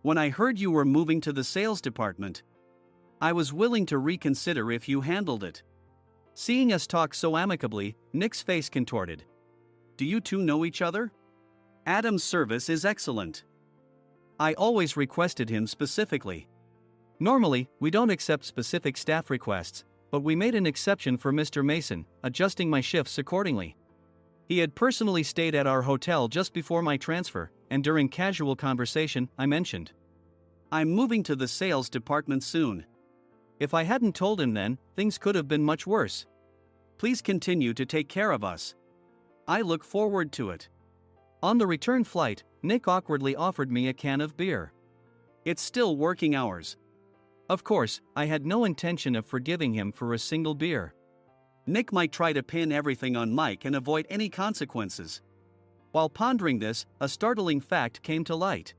When I heard you were moving to the sales department, I was willing to reconsider if you handled it. Seeing us talk so amicably, Nick's face contorted. Do you two know each other? Adam's service is excellent. I always requested him specifically. Normally, we don't accept specific staff requests, but we made an exception for Mr. Mason, adjusting my shifts accordingly. He had personally stayed at our hotel just before my transfer, and during casual conversation, I mentioned, I'm moving to the sales department soon. If I hadn't told him then, things could have been much worse. Please continue to take care of us. I look forward to it. On the return flight, Nick awkwardly offered me a can of beer. It's still working hours. Of course, I had no intention of forgiving him for a single beer. Nick might try to pin everything on Mike and avoid any consequences. While pondering this, a startling fact came to light.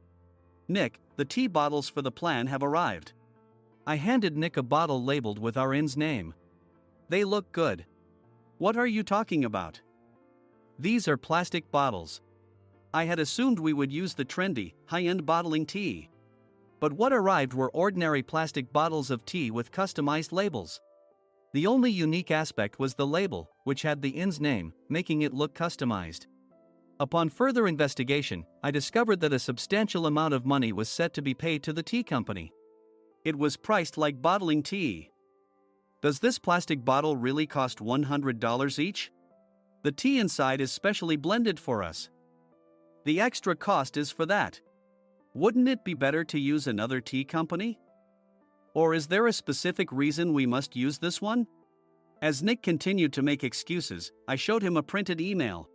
Nick, the tea bottles for the plan have arrived. I handed Nick a bottle labeled with our inn's name. They look good. What are you talking about? These are plastic bottles. I had assumed we would use the trendy, high-end bottling tea. But what arrived were ordinary plastic bottles of tea with customized labels. The only unique aspect was the label, which had the inn's name, making it look customized. Upon further investigation, I discovered that a substantial amount of money was set to be paid to the tea company. It was priced like bottling tea. Does this plastic bottle really cost $100 each? The tea inside is specially blended for us. The extra cost is for that. Wouldn't it be better to use another tea company? Or is there a specific reason we must use this one? As Nick continued to make excuses, I showed him a printed email.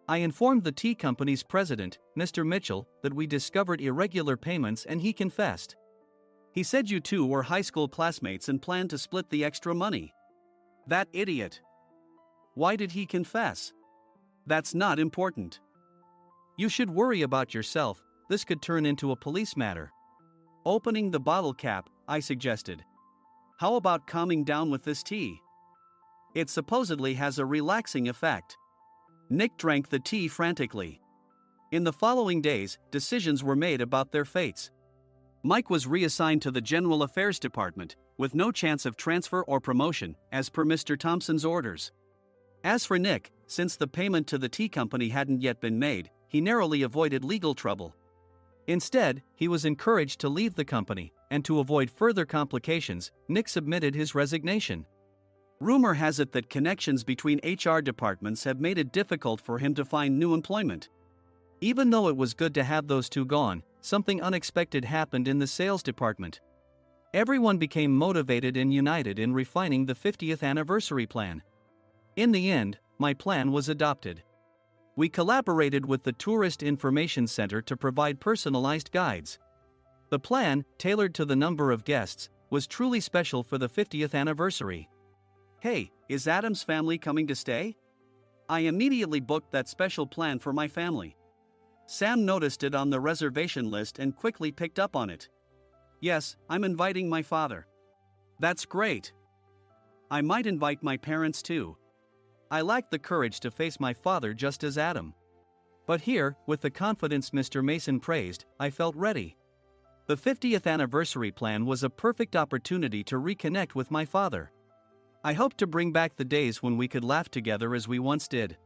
I informed the tea company's president, Mr. Mitchell, that we discovered irregular payments and he confessed. He said you two were high school classmates and planned to split the extra money. That idiot. Why did he confess? That's not important. You should worry about yourself, this could turn into a police matter. Opening the bottle cap, I suggested. How about calming down with this tea? It supposedly has a relaxing effect. Nick drank the tea frantically. In the following days, decisions were made about their fates. Mike was reassigned to the General Affairs Department, with no chance of transfer or promotion, as per Mr. Thompson's orders. As for Nick, since the payment to the tea company hadn't yet been made, he narrowly avoided legal trouble. Instead, he was encouraged to leave the company, and to avoid further complications, Nick submitted his resignation. Rumor has it that connections between HR departments have made it difficult for him to find new employment. Even though it was good to have those two gone, something unexpected happened in the sales department. Everyone became motivated and united in refining the 50th anniversary plan. In the end, my plan was adopted. We collaborated with the Tourist Information Center to provide personalized guides. The plan, tailored to the number of guests, was truly special for the 50th anniversary. Hey, is Adam's family coming to stay? I immediately booked that special plan for my family. Sam noticed it on the reservation list and quickly picked up on it. Yes, I'm inviting my father. That's great. I might invite my parents too. I lacked the courage to face my father just as Adam. But here, with the confidence Mr. Mason praised, I felt ready. The 50th anniversary plan was a perfect opportunity to reconnect with my father. I hoped to bring back the days when we could laugh together as we once did.